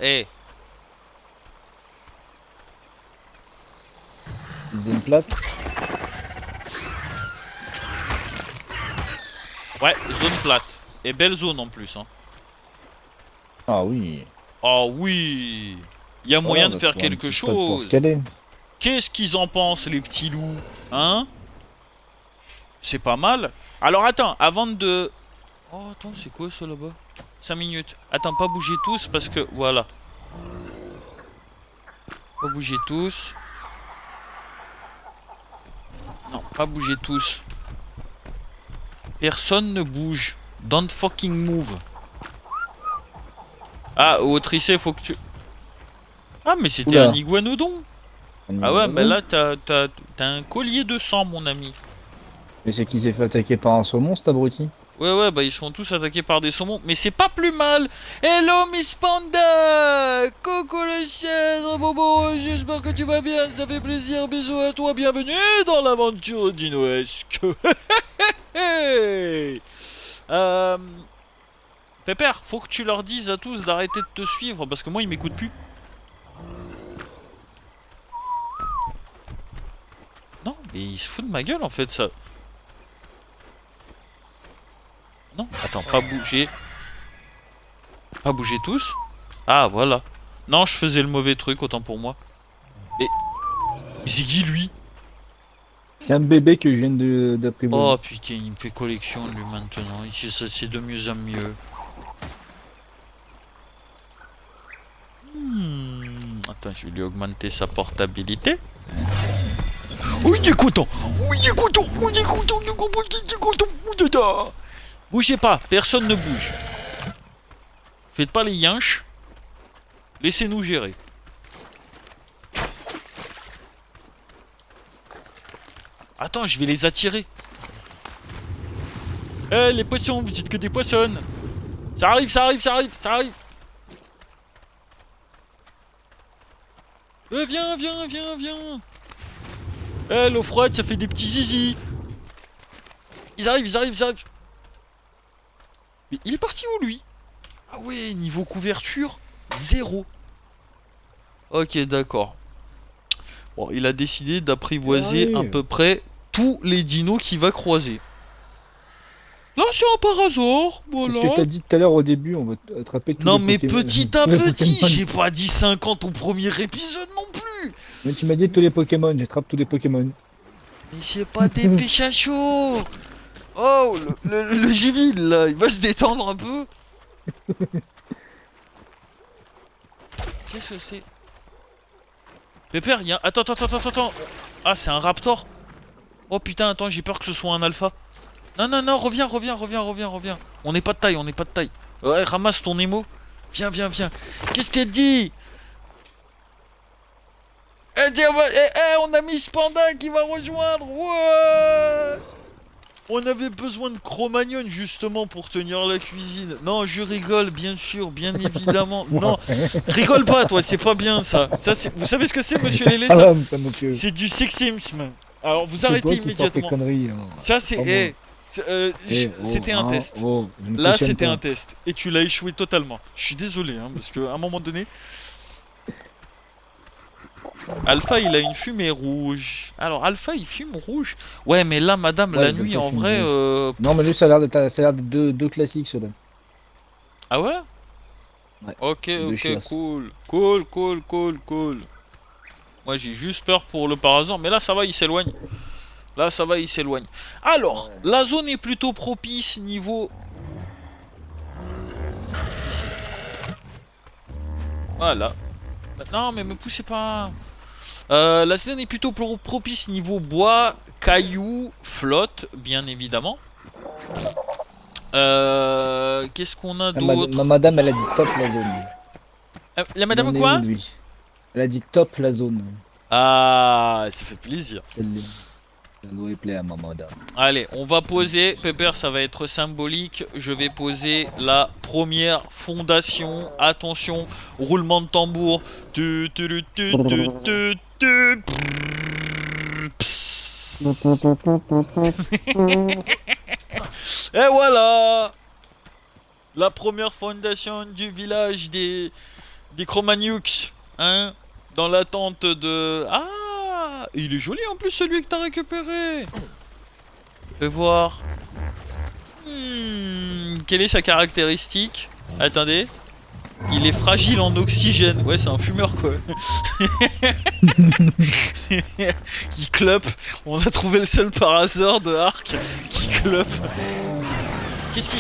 Zone plate. Ouais, zone plate. Et belle zone en plus, hein. Ah oui. Oh oui! Il y a moyen de faire quelque chose. Qu'est-ce qu'ils en pensent, les petits loups? Hein? C'est pas mal. Alors attends, avant de... Oh, attends, c'est quoi ça là-bas? 5 minutes. Attends, pas bouger tous parce que... Voilà. Pas bouger tous. Non, pas bouger tous. Personne ne bouge. Don't fucking move. Ah, Autricé, faut que tu... Ah, mais c'était un iguanodon. Ah ouais, mais là, t'as un collier de sang, mon ami. Mais c'est qu'il s'est fait attaquer par un saumon, cet abruti. Ouais, bah ils sont tous attaqués par des saumons. Mais c'est pas plus mal. Hello, Miss Panda. Coucou le chèvre, Bobo. J'espère que tu vas bien. Ça fait plaisir. Bisous à toi. Bienvenue dans l'aventure dinoesque. Pépère, faut que tu leur dises à tous d'arrêter de te suivre. Parce que moi, ils m'écoutent plus. Non, mais ils se foutent de ma gueule en fait, ça. Non, attends, pas bouger. Pas bouger tous. Ah, voilà. Non, je faisais le mauvais truc, autant pour moi. Mais c'est qui, lui? C'est un bébé que je viens d'apprivoiser. Oh, putain, il me fait collection, lui, maintenant. Ici, ça, c'est de mieux en mieux. Attends, je vais lui augmenter sa portabilité. Oui, il est content. Bougez pas, personne ne bouge. Faites pas les yinches. Laissez-nous gérer. Attends, je vais les attirer. Eh, les poissons, vous êtes que des poissons. Ça arrive. Viens. Eh, l'eau froide, ça fait des petits zizi. Ils arrivent. Mais il est parti où, lui? Ah ouais, niveau couverture, 0. Ok, d'accord. Bon, il a décidé d'apprivoiser à peu près tous les dinos qu'il va croiser. Là, c'est un par hasard, voilà. C'est ce que t'as dit tout à l'heure au début, on va attraper tous non, les mais Pokémon. petit à petit, j'ai pas dit 50 au premier épisode non plus. Mais tu m'as dit tous les Pokémon, j'attrape tous les Pokémon. Mais c'est pas des péchachos. Oh, le Givil, là, il va se détendre un peu. Qu'est-ce que c'est? Pépère, y'a... Attends. Ah, c'est un Raptor. Oh putain, attends, j'ai peur que ce soit un alpha. Non, reviens. On n'est pas de taille. Ouais, ramasse ton émo. Viens. Qu'est-ce qu'elle dit? Elle dit, on a Miss Panda qui va rejoindre. Ouais. On avait besoin de Cro-Magnon justement pour tenir la cuisine. Non, je rigole, bien sûr, bien évidemment. Non, rigole pas, toi, c'est pas bien ça. Vous savez ce que c'est, monsieur Lélé, ça? C'est du sexisme. Alors, vous arrêtez immédiatement. Ça, c'est... c'était un test. Là, c'était un test. Et tu l'as échoué totalement. Je suis désolé, hein, parce qu'à un moment donné... Alpha, il a une fumée rouge. Alors, Alpha, il fume rouge. Ouais, mais là, madame, la nuit, en vrai... Non, mais lui, ça a l'air d'être deux classiques, ceux-là. Ah ouais? Ouais. Ok, cool. Moi, j'ai juste peur pour le par hasard. Mais là, ça va, il s'éloigne. Alors, la zone est plutôt propice niveau... Voilà. Non, mais me poussez pas. La saison est plutôt propice niveau bois, cailloux, flotte, bien évidemment. Qu'est-ce qu'on a d'autre? Ma madame, elle a dit top la zone. La madame Il en est quoi? où, lui? Elle a dit top la zone. Ah, ça fait plaisir. Ça doit plaire à ma madame. Allez, on va poser. Pepper, ça va être symbolique. Je vais poser la première fondation. Attention, roulement de tambour. Tu, tu, tu, tu, tu, tu, tu. Psst. Et voilà, la première fondation du village des Cro-Magnons, hein, dans l'attente de... Ah, il est joli en plus celui que t'as récupéré. Fais voir. Quelle est sa caractéristique? Attendez. Il est fragile en oxygène. Ouais, c'est un fumeur quoi. Qui clope. On a trouvé le seul par hasard de Arc qui clope. Qu'est-ce qui...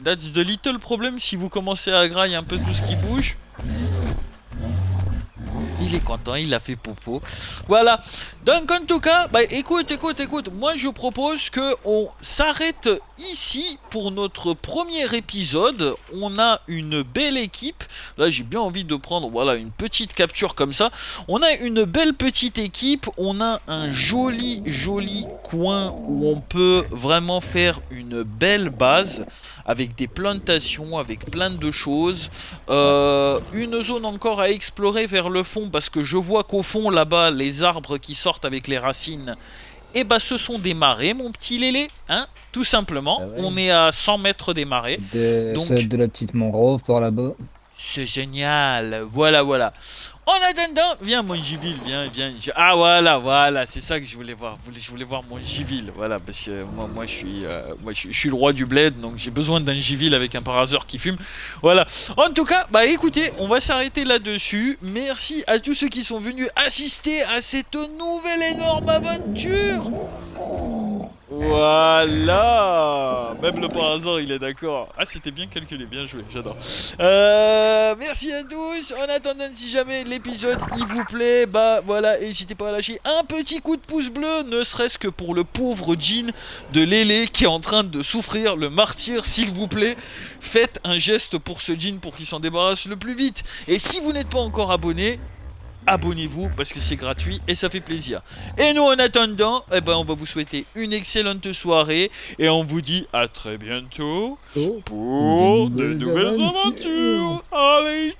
That's the little problem si vous commencez à grailler un peu tout ce qui bouge. Il est content, il a fait popo. Voilà. Donc en tout cas, bah écoute. Moi je propose que on s'arrête ici pour notre premier épisode. On a une belle équipe. Là j'ai bien envie de prendre voilà une petite capture comme ça. On a une belle petite équipe. On a un joli coin où on peut vraiment faire une belle base. Avec des plantations, avec plein de choses. Une zone encore à explorer vers le fond, parce que je vois qu'au fond, là-bas, les arbres qui sortent avec les racines, eh ben, ce sont des marais, mon petit Lélé, hein, tout simplement. Ah ouais. On est à 100 mètres des marais. Donc, de la petite mangrove par là-bas. c'est génial, voilà. En attendant, viens Mongiville, viens. Ah voilà, c'est ça que je voulais voir. Je voulais voir Mongiville, voilà, parce que moi je suis le roi du bled, donc j'ai besoin d'un Giville avec un Parazer qui fume. Voilà. En tout cas, bah écoutez, on va s'arrêter là-dessus. Merci à tous ceux qui sont venus assister à cette nouvelle énorme aventure. Voilà. Même le Parazer il est d'accord. Ah c'était bien calculé, bien joué, j'adore. Merci à tous. En attendant, si jamais l'épisode il vous plaît, bah voilà, n'hésitez pas à lâcher un petit coup de pouce bleu, ne serait-ce que pour le pauvre Jean de Lélé qui est en train de souffrir le martyr, s'il vous plaît. Faites un geste pour ce Jean pour qu'il s'en débarrasse le plus vite. Et si vous n'êtes pas encore abonné, abonnez-vous parce que c'est gratuit et ça fait plaisir. Et nous en attendant, eh ben, on va vous souhaiter une excellente soirée et on vous dit à très bientôt pour de nouvelles aventures. Allez,